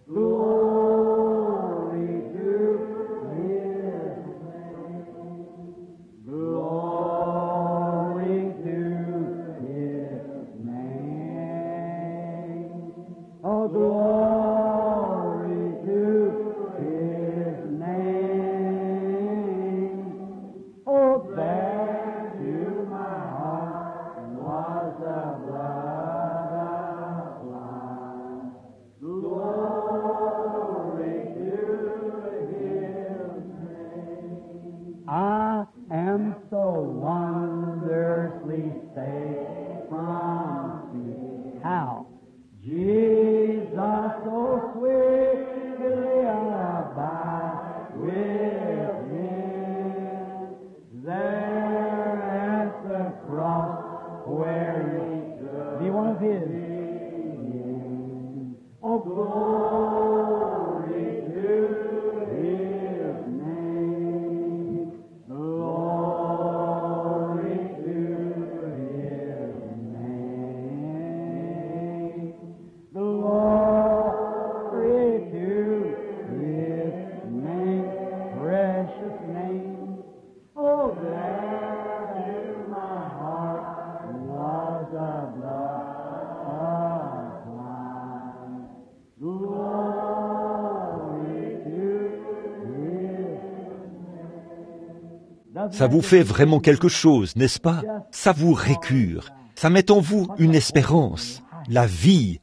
Glory to His name. Glory to His name. Oh, glory to His name. Oh, there to my heart was the blood applied. Glory to His name. I am so wondrously saved from sin. How? Jesus so sweetly abide within. There at the cross where He stood. Be one of His. Oh, glory to His name. Glory to His name. Glory to His name. Precious name. Oh, there in my heart was the blood applied. Glory to His name. Ça vous fait vraiment quelque chose, n'est-ce pas? Ça vous récure. Ça met en vous une espérance. La vie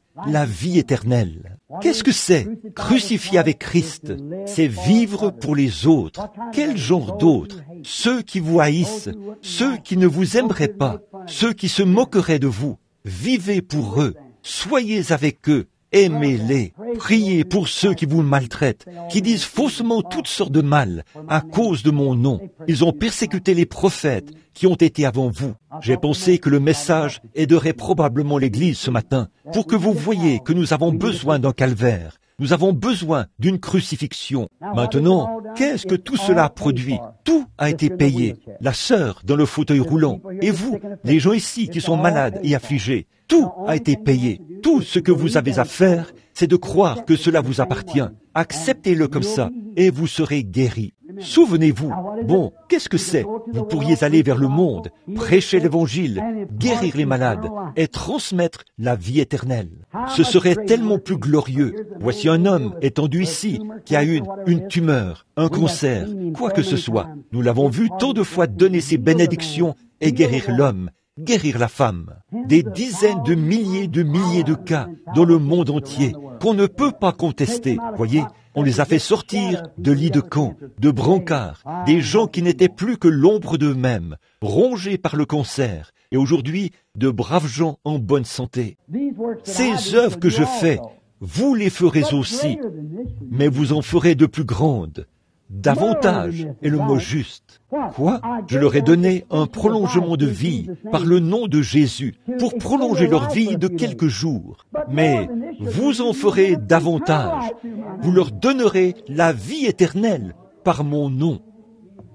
éternelle. Qu'est-ce que c'est? Crucifié avec Christ, c'est vivre pour les autres. Quel genre d'autres? Ceux qui vous haïssent, ceux qui ne vous aimeraient pas, ceux qui se moqueraient de vous. Vivez pour eux, soyez avec eux, aimez-les. Priez pour ceux qui vous maltraitent, qui disent faussement toutes sortes de mal à cause de mon nom. Ils ont persécuté les prophètes qui ont été avant vous. J'ai pensé que le message aiderait probablement l'Église ce matin pour que vous voyiez que nous avons besoin d'un calvaire. Nous avons besoin d'une crucifixion. Maintenant, qu'est-ce que tout cela produit? Tout a été payé. La sœur dans le fauteuil roulant, et vous, les gens ici qui sont malades et affligés, tout a été payé. Tout ce que vous avez à faire, c'est de croire que cela vous appartient. Acceptez-le comme ça, et vous serez guéris. Souvenez-vous, bon, qu'est-ce que c'est? Vous pourriez aller vers le monde, prêcher l'Évangile, guérir les malades et transmettre la vie éternelle. Ce serait tellement plus glorieux. Voici un homme étendu ici qui a eu une tumeur, un cancer, quoi que ce soit. Nous l'avons vu tant de fois donner ses bénédictions et guérir l'homme, guérir la femme. Des dizaines de milliers de cas dans le monde entier qu'on ne peut pas contester. Voyez, on les a fait sortir de lits de camp, de brancards, des gens qui n'étaient plus que l'ombre d'eux-mêmes, rongés par le cancer, et aujourd'hui, de braves gens en bonne santé. Ces œuvres que je fais, vous les ferez aussi, mais vous en ferez de plus grandes. Davantage est le mot juste. Quoi? Je leur ai donné un prolongement de vie par le nom de Jésus pour prolonger leur vie de quelques jours. Mais vous en ferez davantage. Vous leur donnerez la vie éternelle par mon nom.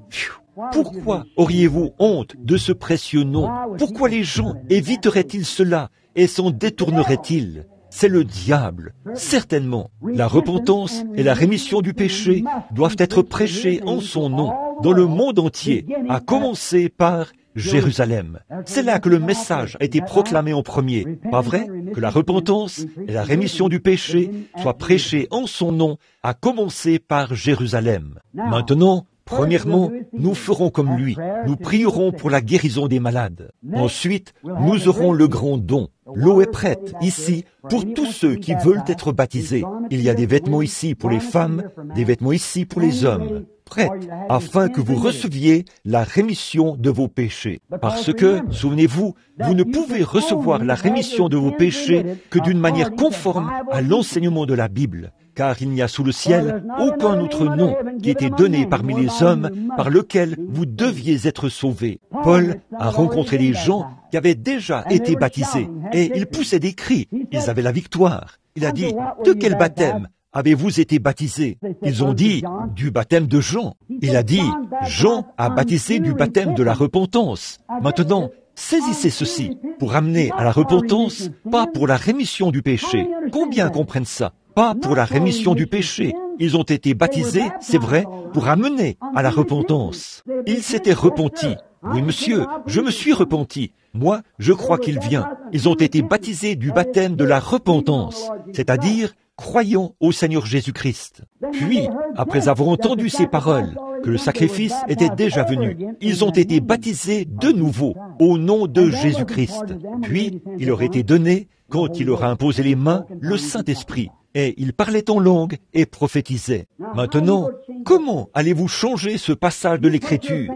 Pfiou. Pourquoi auriez-vous honte de ce précieux nom? Pourquoi les gens éviteraient-ils cela et s'en détourneraient-ils? C'est le diable, certainement. La repentance et la rémission du péché doivent être prêchées en son nom, dans le monde entier, à commencer par Jérusalem. C'est là que le message a été proclamé en premier. Pas vrai? Que la repentance et la rémission du péché soient prêchées en son nom, à commencer par Jérusalem. Maintenant, premièrement, nous ferons comme lui. Nous prierons pour la guérison des malades. Ensuite, nous aurons le grand don. L'eau est prête ici pour tous ceux qui veulent être baptisés. Il y a des vêtements ici pour les femmes, des vêtements ici pour les hommes, prêts afin que vous receviez la rémission de vos péchés. Parce que, souvenez-vous, vous ne pouvez recevoir la rémission de vos péchés que d'une manière conforme à l'enseignement de la Bible. car il n'y a sous le ciel aucun autre nom qui était donné parmi les hommes par lequel vous deviez être sauvés. Paul a rencontré des gens qui avaient déjà été baptisés et ils poussaient des cris, ils avaient la victoire. Il a dit, de quel baptême avez-vous été baptisés? Ils ont dit, du baptême de Jean. Il a dit, Jean a baptisé du baptême de la repentance. Maintenant, saisissez ceci, pour amener à la repentance, pas pour la rémission du péché. Combien comprennent ça? Pas pour la rémission du péché. Ils ont été baptisés, c'est vrai, pour amener à la repentance. Ils s'étaient repentis. Oui, monsieur, je me suis repenti. Moi, je crois qu'il vient. Ils ont été baptisés du baptême de la repentance, c'est-à-dire croyant au Seigneur Jésus-Christ. Puis, après avoir entendu ces paroles, que le sacrifice était déjà venu, ils ont été baptisés de nouveau au nom de Jésus-Christ. Puis, il leur était donné, quand il leur a imposé les mains, le Saint-Esprit. Et ils parlaient en langue et prophétisaient. Maintenant, comment allez-vous changer ce passage de l'Écriture?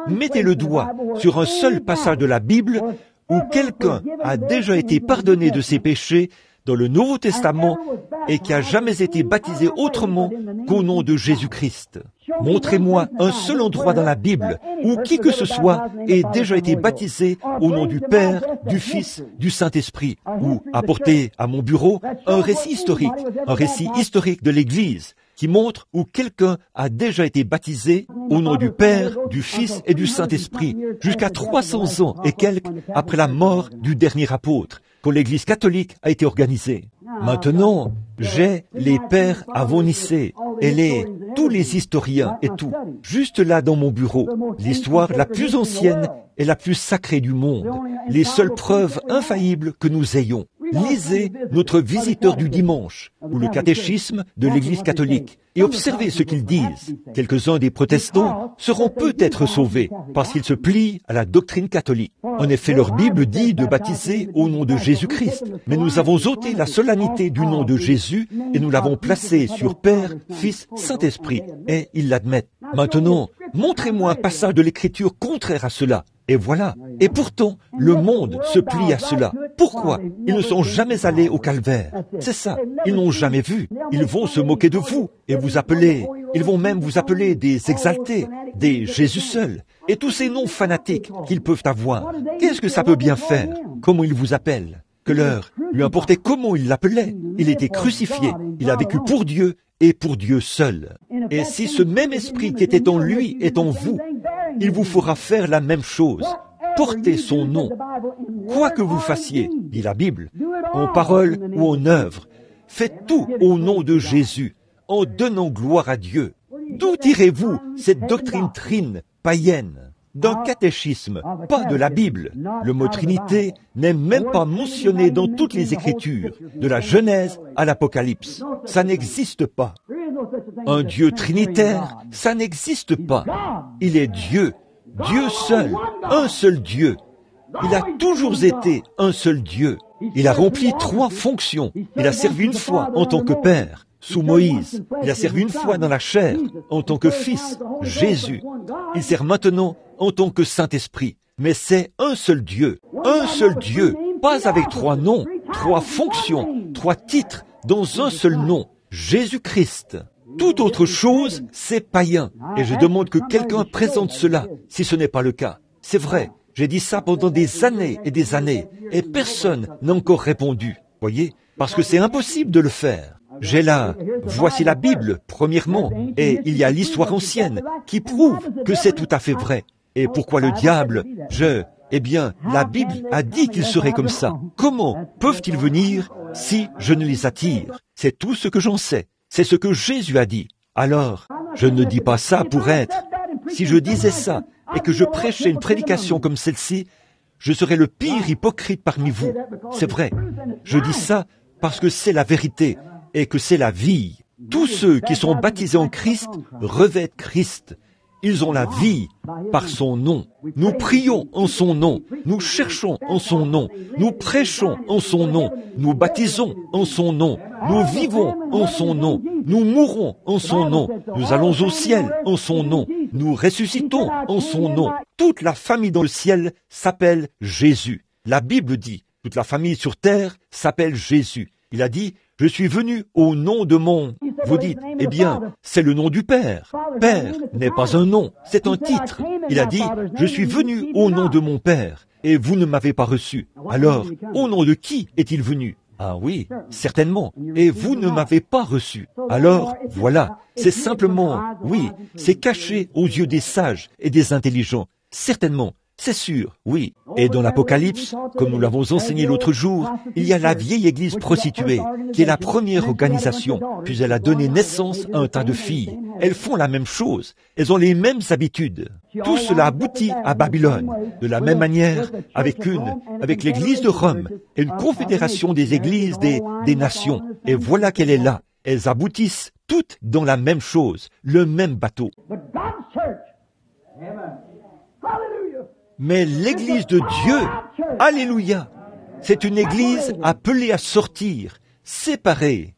Mettez le doigt sur un seul passage de la Bible où quelqu'un a déjà été pardonné de ses péchés dans le Nouveau Testament et qui a jamais été baptisé autrement qu'au nom de Jésus-Christ. Montrez-moi un seul endroit dans la Bible où qui que ce soit ait déjà été baptisé au nom du Père, du Fils, du Saint-Esprit, ou apportez à mon bureau un récit historique de l'Église qui montre où quelqu'un a déjà été baptisé au nom du Père, du Fils et du Saint-Esprit, jusqu'à 300 ans et quelques après la mort du dernier apôtre, quand l'Église catholique a été organisée. Maintenant, j'ai les pères avant Nicée et tous les historiens et tout, juste là dans mon bureau, l'histoire la plus ancienne et la plus sacrée du monde, les seules preuves infaillibles que nous ayons. Lisez notre visiteur du dimanche, ou le catéchisme de l'Église catholique, et observez ce qu'ils disent. Quelques-uns des protestants seront peut-être sauvés, parce qu'ils se plient à la doctrine catholique. En effet, leur Bible dit de baptiser au nom de Jésus-Christ, mais nous avons ôté la solennité du nom de Jésus, et nous l'avons placé sur Père, Fils, Saint-Esprit, et ils l'admettent. Maintenant, montrez-moi un passage de l'Écriture contraire à cela. Et voilà. Et pourtant, le monde se plie à cela. Pourquoi? Ils ne sont jamais allés au calvaire. C'est ça. Ils n'ont jamais vu. Ils vont se moquer de vous et vous appeler. Ils vont même vous appeler des exaltés, des Jésus seuls, et tous ces noms fanatiques qu'ils peuvent avoir. Qu'est-ce que ça peut bien faire? Comment ils vous appellent? Que leur lui importait comment ils l'appelaient. Il était crucifié. Il a vécu pour Dieu et pour Dieu seul. Et si ce même esprit qui était en lui est en vous, il vous fera faire la même chose. Portez son nom. Quoi que vous fassiez, dit la Bible, en parole ou en œuvre, faites tout au nom de Jésus, en donnant gloire à Dieu. D'où tirez-vous cette doctrine trine, païenne? D'un catéchisme, pas de la Bible. Le mot Trinité n'est même pas mentionné dans toutes les Écritures, de la Genèse à l'Apocalypse. Ça n'existe pas. Un Dieu trinitaire, ça n'existe pas. Il est Dieu, Dieu seul, un seul Dieu. Il a toujours été un seul Dieu. Il a rempli 3 fonctions. Il a servi une fois en tant que Père, sous Moïse. Il a servi une fois dans la chair, en tant que Fils, Jésus. Il sert maintenant en tant que Saint-Esprit. Mais c'est un seul Dieu, pas avec 3 noms, 3 fonctions, 3 titres, dans un seul nom, Jésus-Christ. Toute autre chose, c'est païen. Et je demande que quelqu'un présente cela, si ce n'est pas le cas. C'est vrai, j'ai dit ça pendant des années, et personne n'a encore répondu. Voyez, parce que c'est impossible de le faire. J'ai là, voici la Bible, premièrement, et il y a l'histoire ancienne qui prouve que c'est tout à fait vrai. Et pourquoi le diable, eh bien, la Bible a dit qu'ils seraient comme ça. Comment peuvent-ils venir si je ne les attire? C'est tout ce que j'en sais. C'est ce que Jésus a dit. Alors, je ne dis pas ça pour être. Si je disais ça et que je prêchais une prédication comme celle-ci, je serais le pire hypocrite parmi vous. C'est vrai. Je dis ça parce que c'est la vérité et que c'est la vie. Tous ceux qui sont baptisés en Christ revêtent Christ. Ils ont la vie par son nom. Nous prions en son nom. Nous cherchons en son nom. Nous prêchons en son nom. Nous baptisons en son nom. Nous vivons en son nom. Nous mourons en son nom. Nous allons au ciel en son nom. Nous ressuscitons en son nom. Toute la famille dans le ciel s'appelle Jésus. La Bible dit, toute la famille sur terre s'appelle Jésus. Il a dit, je suis venu au nom de mon... Vous dites, eh bien, c'est le nom du Père. Père n'est pas un nom, c'est un titre. Il a dit, je suis venu au nom de mon Père, et vous ne m'avez pas reçu. Alors, au nom de qui est-il venu? Ah oui, certainement. Et vous ne m'avez pas reçu. Alors, voilà, c'est simplement, oui, c'est caché aux yeux des sages et des intelligents. Certainement, c'est sûr, oui. Et dans l'Apocalypse, comme nous l'avons enseigné l'autre jour, il y a la vieille église prostituée, qui est la première organisation, puis elle a donné naissance à un tas de filles. Elles font la même chose, elles ont les mêmes habitudes. Tout cela aboutit à Babylone. De la même manière, avec l'église de Rome et une confédération des églises des nations. Et voilà qu'elle est là. Elles aboutissent toutes dans la même chose, le même bateau. Mais l'église de Dieu, alléluia, c'est une église appelée à sortir, séparée.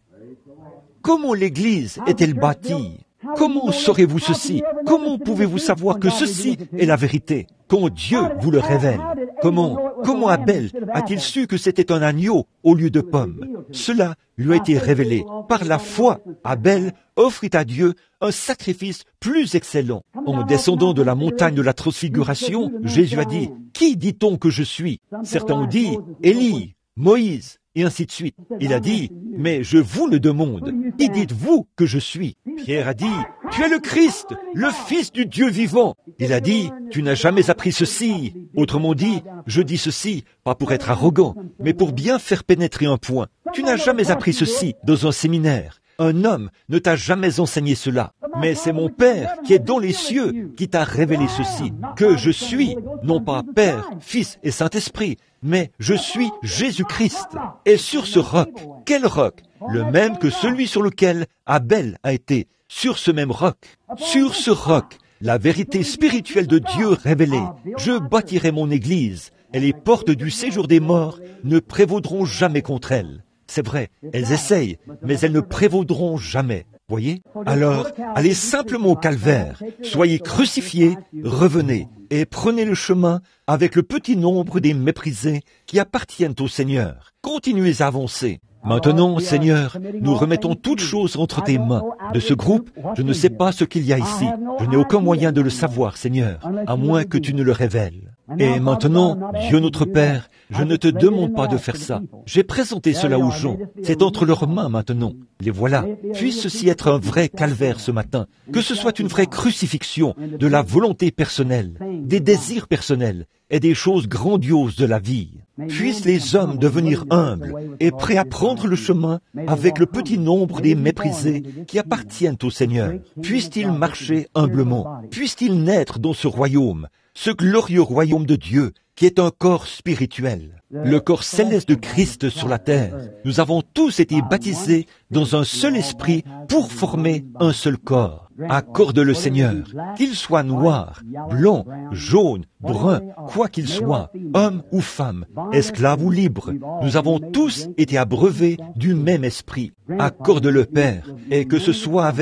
Comment l'église est-elle bâtie? Comment saurez-vous ceci? Comment pouvez-vous savoir que ceci est la vérité? Quand Dieu vous le révèle. Comment Abel a-t-il su que c'était un agneau au lieu de pomme? Cela lui a été révélé. Par la foi, Abel offrit à Dieu un sacrifice plus excellent. En descendant de la montagne de la transfiguration, Jésus a dit, « Qui dit-on que je suis ?» Certains ont dit, « Élie, Moïse, et ainsi de suite. » Il a dit, « Mais je vous le demande, qui dites-vous que je suis ?» Pierre a dit, « Tu es le Christ, le Fils du Dieu vivant. » Il a dit, « Tu n'as jamais appris ceci. » Autrement dit, je dis ceci, pas pour être arrogant, mais pour bien faire pénétrer un point. Tu n'as jamais appris ceci dans un séminaire. Un homme ne t'a jamais enseigné cela. Mais c'est mon Père qui est dans les cieux qui t'a révélé ceci, que je suis, non pas Père, Fils et Saint-Esprit, mais je suis Jésus-Christ. Et sur ce roc, quel roc? Le même que celui sur lequel Abel a été, sur ce même roc. Sur ce roc, la vérité spirituelle de Dieu révélée, je bâtirai mon Église, et les portes du séjour des morts ne prévaudront jamais contre elle. C'est vrai, elles essayent, mais elles ne prévaudront jamais. Voyez? Alors, allez simplement au calvaire, soyez crucifiés, revenez, et prenez le chemin avec le petit nombre des méprisés qui appartiennent au Seigneur. Continuez à avancer. Maintenant, Seigneur, nous remettons toutes choses entre tes mains. De ce groupe, je ne sais pas ce qu'il y a ici. Je n'ai aucun moyen de le savoir, Seigneur, à moins que tu ne le révèles. Et maintenant, Dieu notre Père, je ne te demande pas de faire ça. J'ai présenté cela aux gens. C'est entre leurs mains maintenant. Les voilà. Puisse ceci être un vrai calvaire ce matin. Que ce soit une vraie crucifixion de la volonté personnelle, des désirs personnels et des choses grandioses de la vie. Puissent les hommes devenir humbles et prêts à prendre le chemin avec le petit nombre des méprisés qui appartiennent au Seigneur. Puissent-ils marcher humblement. Puissent-ils naître dans ce royaume, ce glorieux royaume de Dieu, qui est un corps spirituel, le corps céleste de Christ sur la terre. Nous avons tous été baptisés dans un seul esprit pour former un seul corps. Accorde-le, Seigneur, qu'il soit noir, blanc, jaune, brun, quoi qu'il soit, homme ou femme, esclave ou libre. Nous avons tous été abreuvés du même esprit. Accorde-le, Père, et que ce soit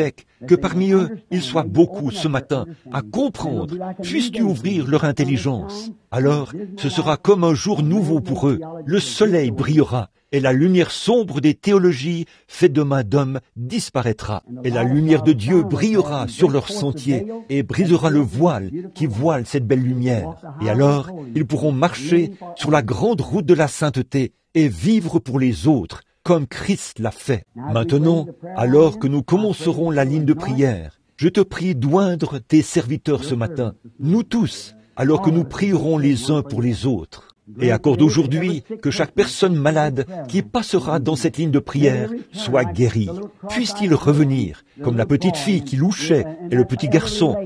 que parmi eux, il soit beaucoup ce matin à comprendre. Puisses-tu ouvrir leur intelligence? Alors, ce sera comme un jour nouveau pour eux. Le soleil brillera, et la lumière sombre des théologies faites de main d'homme disparaîtra. Et la lumière de Dieu brillera sur leur sentier et brisera le voile qui voile cette belle lumière. Et alors, ils pourront marcher sur la grande route de la sainteté et vivre pour les autres, comme Christ l'a fait. Maintenant, alors que nous commencerons la ligne de prière, je te prie d'oindre tes serviteurs ce matin, nous tous, alors que nous prierons les uns pour les autres. Et accorde aujourd'hui que chaque personne malade qui passera dans cette ligne de prière soit guérie. Puisse-t-il revenir, comme la petite fille qui louchait, et le petit garçon,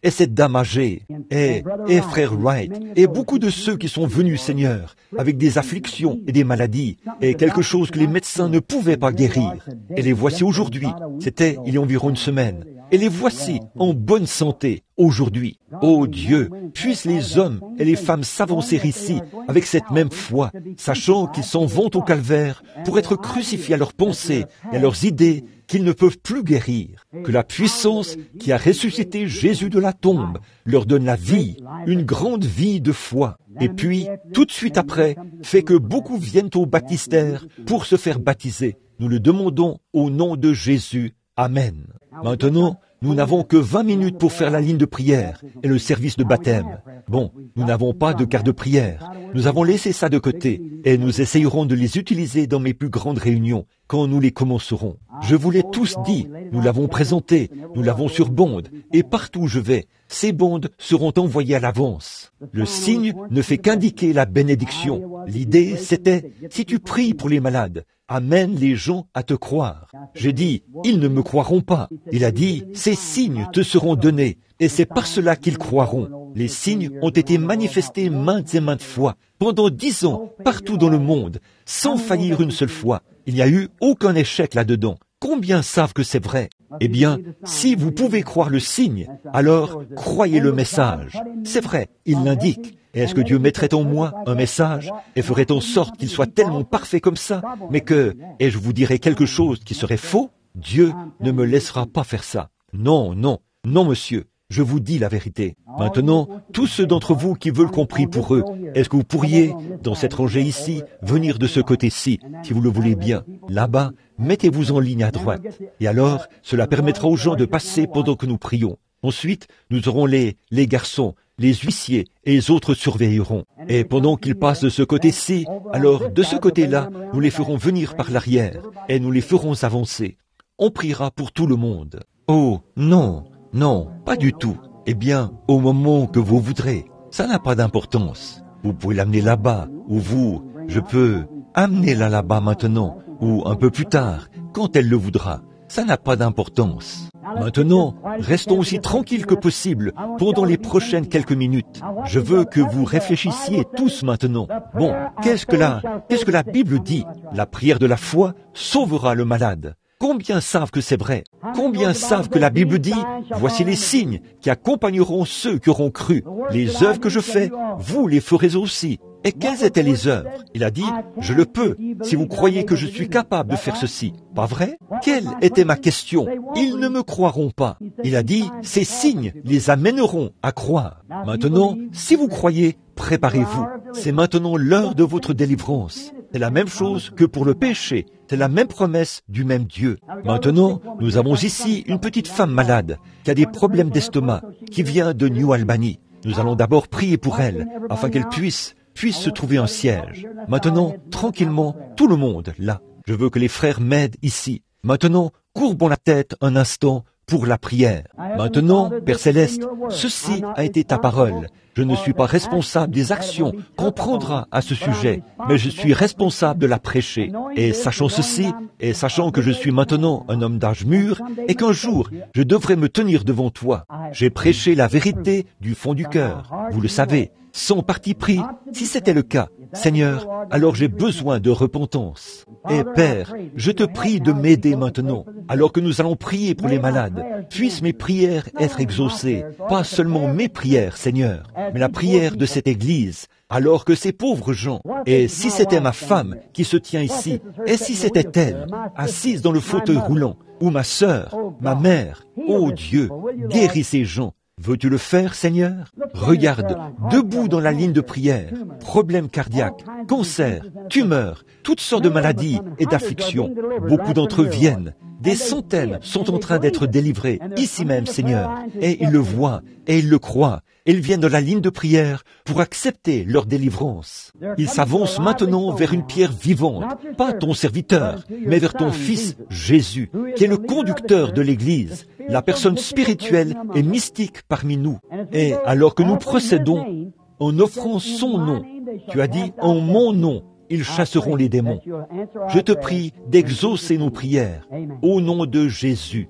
et cette dame âgée, et frère Wright, et beaucoup de ceux qui sont venus, Seigneur, avec des afflictions et des maladies, et quelque chose que les médecins ne pouvaient pas guérir. Et les voici aujourd'hui. C'était il y a environ une semaine. et les voici en bonne santé aujourd'hui. Ô Dieu, puissent les hommes et les femmes s'avancer ici avec cette même foi, sachant qu'ils s'en vont au calvaire pour être crucifiés à leurs pensées et à leurs idées qu'ils ne peuvent plus guérir. Que la puissance qui a ressuscité Jésus de la tombe leur donne la vie, une grande vie de foi. Et puis, tout de suite après, fait que beaucoup viennent au baptistère pour se faire baptiser. Nous le demandons au nom de Jésus. Amen. Maintenant, nous n'avons que 20 minutes pour faire la ligne de prière et le service de baptême. Bon, nous n'avons pas de carte de prière. Nous avons laissé ça de côté et nous essayerons de les utiliser dans mes plus grandes réunions quand nous les commencerons. Je vous l'ai tous dit, nous l'avons présenté, nous l'avons sur bande et partout où je vais, ces bandes seront envoyées à l'avance. Le signe ne fait qu'indiquer la bénédiction. L'idée, c'était, si tu pries pour les malades, amène les gens à te croire. J'ai dit, ils ne me croiront pas. Il a dit, ces signes te seront donnés, et c'est par cela qu'ils croiront. Les signes ont été manifestés maintes et maintes fois, pendant 10 ans, partout dans le monde, sans faillir une seule fois. Il n'y a eu aucun échec là-dedans. Combien savent que c'est vrai? Eh bien, si vous pouvez croire le signe, alors croyez le message. C'est vrai, il l'indique. Et est-ce que Dieu mettrait en moi un message et ferait en sorte qu'il soit tellement parfait comme ça, mais que, et je vous dirais quelque chose qui serait faux? Dieu ne me laissera pas faire ça. Non, non, non, monsieur. Je vous dis la vérité. Maintenant, tous ceux d'entre vous qui veulent qu'on prie pour eux, est-ce que vous pourriez, dans cette rangée ici, venir de ce côté-ci, si vous le voulez bien? Là-bas, mettez-vous en ligne à droite. Et alors, cela permettra aux gens de passer pendant que nous prions. Ensuite, nous aurons les garçons, les huissiers et les autres surveilleront. Et pendant qu'ils passent de ce côté-ci, alors de ce côté-là, nous les ferons venir par l'arrière et nous les ferons avancer. On priera pour tout le monde. Oh, non, non, pas du tout. Eh bien, au moment que vous voudrez, ça n'a pas d'importance. Vous pouvez l'amener là-bas, ou je peux amener-la là-bas maintenant, ou un peu plus tard, quand elle le voudra. Ça n'a pas d'importance. Maintenant, restons aussi tranquilles que possible pendant les prochaines quelques minutes. Je veux que vous réfléchissiez tous maintenant. Bon, qu'est-ce que la Bible dit? La prière de la foi sauvera le malade. Combien savent que c'est vrai? Combien savent que la Bible dit, voici les signes qui accompagneront ceux qui auront cru. Les œuvres que je fais, vous les ferez aussi. Et quelles étaient les œuvres? Il a dit, je le peux, si vous croyez que je suis capable de faire ceci. Pas vrai? Quelle était ma question? Ils ne me croiront pas. Il a dit, ces signes les amèneront à croire. Maintenant, si vous croyez, préparez-vous. C'est maintenant l'heure de votre délivrance. C'est la même chose que pour le péché. C'est la même promesse du même Dieu. Maintenant, nous avons ici une petite femme malade qui a des problèmes d'estomac, qui vient de New Albany. Nous allons d'abord prier pour elle, afin qu'elle puisse se trouver un siège. Maintenant, tranquillement, tout le monde, là. Je veux que les frères m'aident ici. Maintenant, courbons la tête un instant pour la prière. Maintenant, Père Céleste, ceci a été ta parole. Je ne suis pas responsable des actions qu'on prendra à ce sujet, mais je suis responsable de la prêcher. Et sachant ceci, et sachant que je suis maintenant un homme d'âge mûr, et qu'un jour, je devrais me tenir devant toi, j'ai prêché la vérité du fond du cœur. Vous le savez, sans parti pris. Si c'était le cas, Seigneur, alors j'ai besoin de repentance. Et Père, je te prie de m'aider maintenant, alors que nous allons prier pour les malades. Puissent mes prières être exaucées, pas seulement mes prières, Seigneur, mais la prière de cette Église, alors que ces pauvres gens, et si c'était ma femme qui se tient ici, et si c'était elle, assise dans le fauteuil roulant, ou ma sœur, ma mère, ô Dieu, guéris ces gens. Veux-tu le faire, Seigneur? Regarde, debout dans la ligne de prière, problèmes cardiaques, cancer, tumeurs, toutes sortes de maladies et d'afflictions. Beaucoup d'entre eux viennent. Des centaines sont en train d'être délivrés, ici même, Seigneur. Et ils le voient, et ils le croient. Ils viennent dans la ligne de prière pour accepter leur délivrance. Ils s'avancent maintenant vers une pierre vivante, pas ton serviteur, mais vers ton Fils Jésus, qui est le conducteur de l'Église, la personne spirituelle et mystique parmi nous. Et alors que nous procédons en offrant son nom, tu as dit en mon nom, ils chasseront les démons. Je te prie d'exaucer nos prières au nom de Jésus.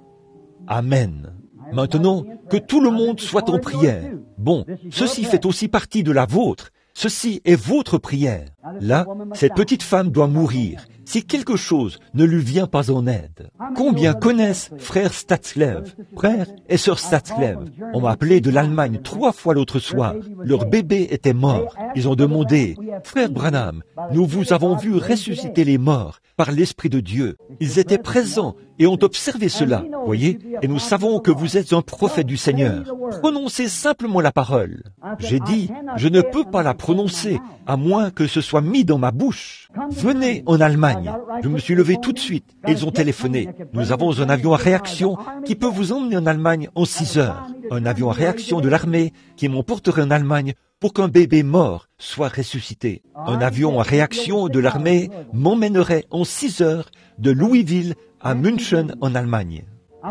Amen. Maintenant, que tout le monde soit en prière. Bon, ceci fait aussi partie de la vôtre. Ceci est votre prière. Là, cette petite femme doit mourir. si quelque chose ne lui vient pas en aide. Combien connaissent frère Statzlev, frère et sœur Statzlev? On m'a appelé de l'Allemagne 3 fois l'autre soir. Leur bébé était mort. Ils ont demandé, frère Branham, nous vous avons vu ressusciter les morts par l'Esprit de Dieu. Ils étaient présents et ont observé cela, voyez, et nous savons que vous êtes un prophète du Seigneur. Prononcez simplement la parole. J'ai dit, je ne peux pas la prononcer, à moins que ce soit mis dans ma bouche. Venez en Allemagne. Je me suis levé tout de suite et ils ont téléphoné. Nous avons un avion à réaction qui peut vous emmener en Allemagne en 6 heures. Un avion à réaction de l'armée qui m'emporterait en Allemagne pour qu'un bébé mort soit ressuscité. Un avion à réaction de l'armée m'emmènerait en 6 heures de Louisville à München en Allemagne.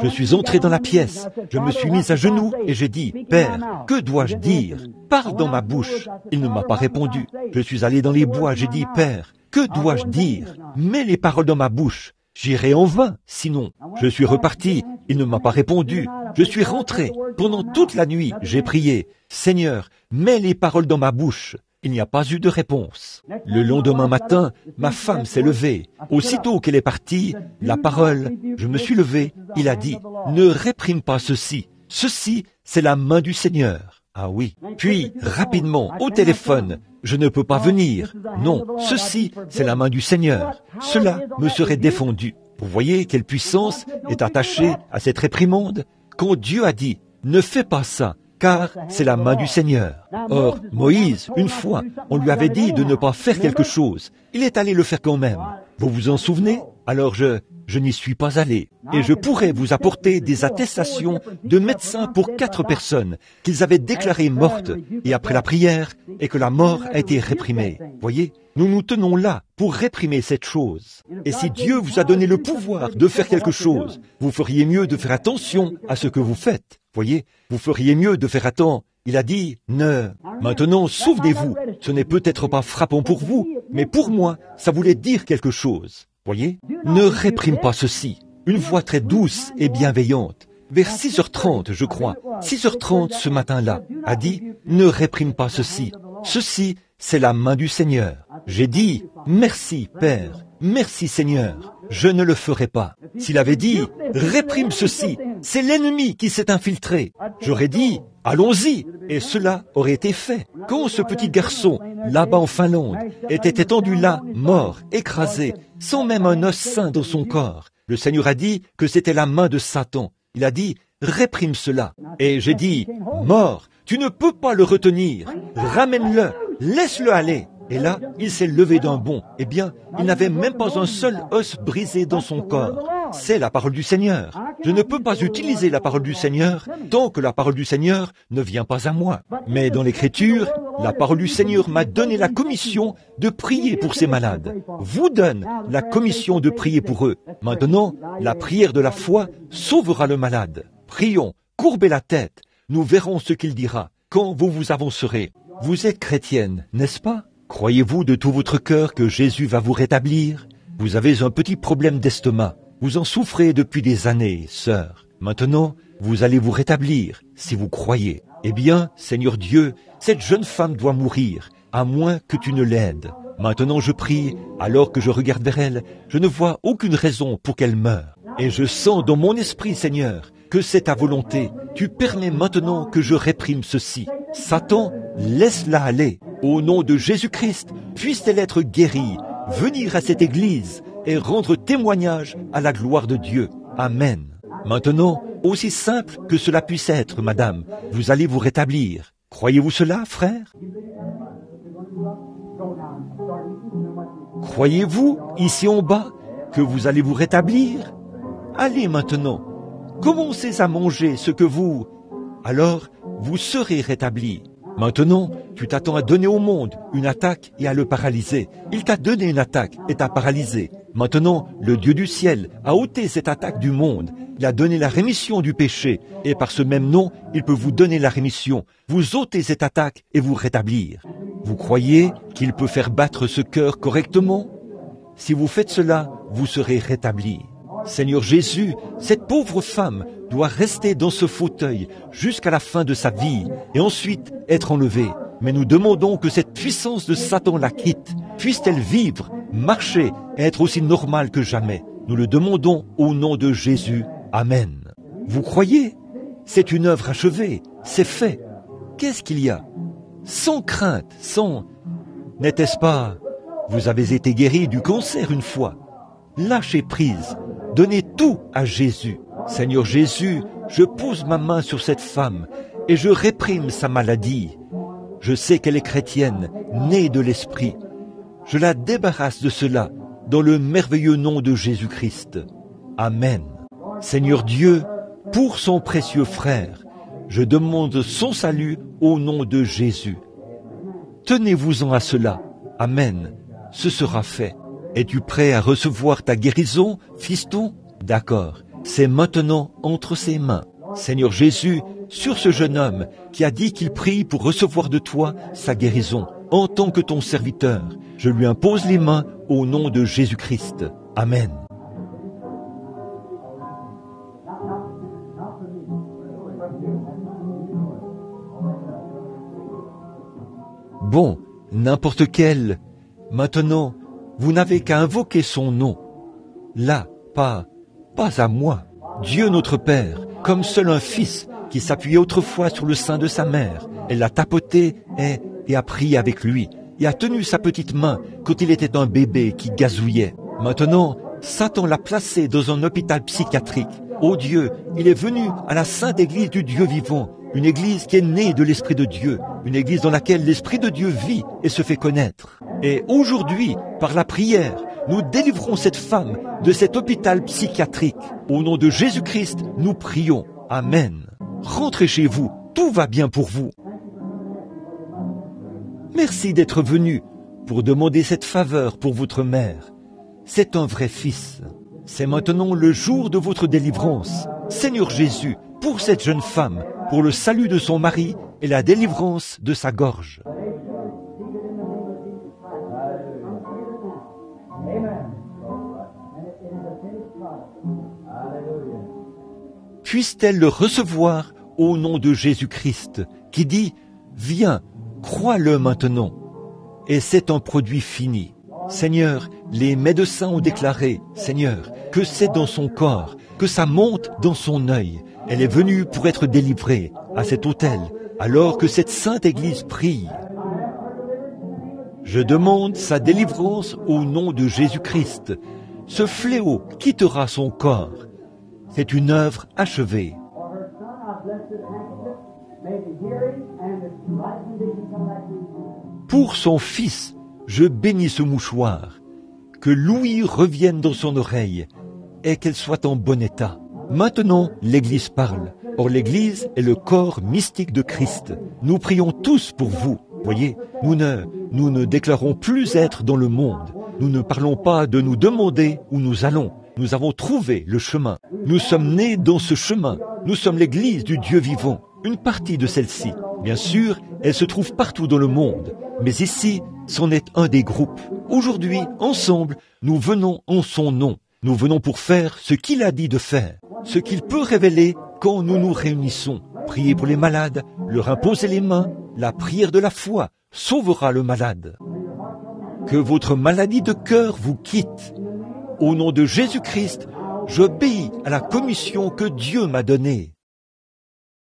Je suis entré dans la pièce, je me suis mis à genoux et j'ai dit, « Père, que dois-je dire? Parle dans ma bouche. » Il ne m'a pas répondu. Je suis allé dans les bois, j'ai dit, « Père, que dois-je dire? Mets les paroles dans ma bouche. J'irai en vain, sinon. » Je suis reparti, il ne m'a pas répondu. Je suis rentré. Pendant toute la nuit, j'ai prié, « Seigneur, mets les paroles dans ma bouche. » Il n'y a pas eu de réponse. Le lendemain matin, ma femme s'est levée. Aussitôt qu'elle est partie, la parole, je me suis levé, il a dit, « Ne réprime pas ceci. Ceci, c'est la main du Seigneur. » Ah oui. Puis, rapidement, au téléphone, je ne peux pas venir. Non, ceci, c'est la main du Seigneur. Cela me serait défendu. Vous voyez quelle puissance est attachée à cette réprimande? Quand Dieu a dit, « Ne fais pas ça. » Car c'est la main du Seigneur. Or, Moïse, une fois, on lui avait dit de ne pas faire quelque chose. Il est allé le faire quand même. Vous vous en souvenez? Alors je n'y suis pas allé. Et je pourrais vous apporter des attestations de médecins pour 4 personnes qu'ils avaient déclarées mortes et après la prière et que la mort a été réprimée. Voyez? Nous nous tenons là pour réprimer cette chose. Et si Dieu vous a donné le pouvoir de faire quelque chose, vous feriez mieux de faire attention à ce que vous faites. Voyez, vous feriez mieux de faire attention. Il a dit, ne. Maintenant, souvenez-vous, ce n'est peut-être pas frappant pour vous, mais pour moi, ça voulait dire quelque chose. Voyez, ne réprime pas ceci. Une voix très douce et bienveillante, vers 6h30, je crois, 6h30 ce matin-là, a dit, ne réprime pas ceci. Ceci, c'est la main du Seigneur. J'ai dit, merci, Père. Merci Seigneur, je ne le ferai pas. S'il avait dit, réprime ceci, c'est l'ennemi qui s'est infiltré. J'aurais dit, allons-y, et cela aurait été fait. Quand ce petit garçon, là-bas en Finlande, était étendu là, mort, écrasé, sans même un os sain dans son corps, le Seigneur a dit que c'était la main de Satan. Il a dit, réprime cela. Et j'ai dit, mort, tu ne peux pas le retenir, ramène-le, laisse-le aller. Et là, il s'est levé d'un bond. Eh bien, il n'avait même pas un seul os brisé dans son corps. C'est la parole du Seigneur. Je ne peux pas utiliser la parole du Seigneur tant que la parole du Seigneur ne vient pas à moi. Mais dans l'Écriture, la parole du Seigneur m'a donné la commission de prier pour ces malades. Vous donne la commission de prier pour eux. Maintenant, la prière de la foi sauvera le malade. Prions, courbez la tête. Nous verrons ce qu'il dira quand vous vous avancerez. Vous êtes chrétienne, n'est-ce pas? Croyez-vous de tout votre cœur que Jésus va vous rétablir? Vous avez un petit problème d'estomac. Vous en souffrez depuis des années, sœur. Maintenant, vous allez vous rétablir, si vous croyez. Eh bien, Seigneur Dieu, cette jeune femme doit mourir, à moins que tu ne l'aides. Maintenant je prie, alors que je regarde vers elle, je ne vois aucune raison pour qu'elle meure. Et je sens dans mon esprit, Seigneur, que c'est ta volonté. Tu permets maintenant que je réprime ceci. Satan, laisse-la aller. Au nom de Jésus-Christ, puisse-t-elle être guérie, venir à cette église et rendre témoignage à la gloire de Dieu. Amen. Maintenant, aussi simple que cela puisse être, madame, vous allez vous rétablir. Croyez-vous cela, frère? Croyez-vous, ici en bas, que vous allez vous rétablir? Allez maintenant, commencez à manger ce que vous... Alors, vous serez rétablis. Maintenant, tu t'attends à donner au monde une attaque et à le paralyser. Il t'a donné une attaque et t'a paralysé. Maintenant, le Dieu du ciel a ôté cette attaque du monde. Il a donné la rémission du péché. Et par ce même nom, il peut vous donner la rémission, vous ôter cette attaque et vous rétablir. Vous croyez qu'il peut faire battre ce cœur correctement? Si vous faites cela, vous serez rétablis. Seigneur Jésus, cette pauvre femme doit rester dans ce fauteuil jusqu'à la fin de sa vie et ensuite être enlevée. Mais nous demandons que cette puissance de Satan la quitte. Puisse-t-elle vivre marcher et être aussi normal que jamais. Nous le demandons au nom de Jésus. Amen. Vous croyez? C'est une œuvre achevée, c'est fait. Qu'est-ce qu'il y a? Sans crainte, sans... N'était-ce pas? Vous avez été guéri du cancer une fois. Lâchez prise, donnez tout à Jésus. Seigneur Jésus, je pose ma main sur cette femme et je réprime sa maladie. Je sais qu'elle est chrétienne, née de l'Esprit. Je la débarrasse de cela dans le merveilleux nom de Jésus-Christ. Amen. Seigneur Dieu, pour son précieux frère, je demande son salut au nom de Jésus. Tenez-vous-en à cela. Amen. Ce sera fait. Es-tu prêt à recevoir ta guérison, fiston? D'accord. C'est maintenant entre ses mains. Seigneur Jésus, sur ce jeune homme qui a dit qu'il prie pour recevoir de toi sa guérison, en tant que ton serviteur, je lui impose les mains au nom de Jésus-Christ. Amen. Bon, n'importe quel. Maintenant, vous n'avez qu'à invoquer son nom. Là, pas à moi. Dieu notre Père, comme seul un fils qui s'appuyait autrefois sur le sein de sa mère. Elle l'a tapoté et a prié avec lui, et a tenu sa petite main quand il était un bébé qui gazouillait. Maintenant, Satan l'a placé dans un hôpital psychiatrique. Oh Dieu, il est venu à la sainte église du Dieu vivant, une église qui est née de l'Esprit de Dieu, une église dans laquelle l'Esprit de Dieu vit et se fait connaître. Et aujourd'hui, par la prière, nous délivrons cette femme de cet hôpital psychiatrique. Au nom de Jésus-Christ, nous prions. Amen. Rentrez chez vous, tout va bien pour vous. Merci d'être venu pour demander cette faveur pour votre mère. C'est un vrai fils. C'est maintenant le jour de votre délivrance. Seigneur Jésus, pour cette jeune femme, pour le salut de son mari et la délivrance de sa gorge. Puisse-t-elle le recevoir au nom de Jésus-Christ, qui dit « Viens, crois-le maintenant ». Et c'est un produit fini. Seigneur, les médecins ont déclaré, Seigneur, que c'est dans son corps, que ça monte dans son œil. Elle est venue pour être délivrée à cet autel, alors que cette sainte église prie. Je demande sa délivrance au nom de Jésus-Christ. Ce fléau quittera son corps. C'est une œuvre achevée. Pour son fils, je bénis ce mouchoir. Que l'ouïe revienne dans son oreille et qu'elle soit en bon état. Maintenant, l'Église parle. Or, l'Église est le corps mystique de Christ. Nous prions tous pour vous. Voyez, nous ne déclarons plus être dans le monde. Nous ne parlons pas de nous demander où nous allons. Nous avons trouvé le chemin. Nous sommes nés dans ce chemin. Nous sommes l'Église du Dieu vivant. Une partie de celle-ci. Bien sûr, elle se trouve partout dans le monde. Mais ici, c'en est un des groupes. Aujourd'hui, ensemble, nous venons en son nom. Nous venons pour faire ce qu'il a dit de faire. Ce qu'il peut révéler quand nous nous réunissons. Prier pour les malades, leur imposer les mains. La prière de la foi sauvera le malade. Que votre maladie de cœur vous quitte. Au nom de Jésus-Christ, j'obéis à la commission que Dieu m'a donnée.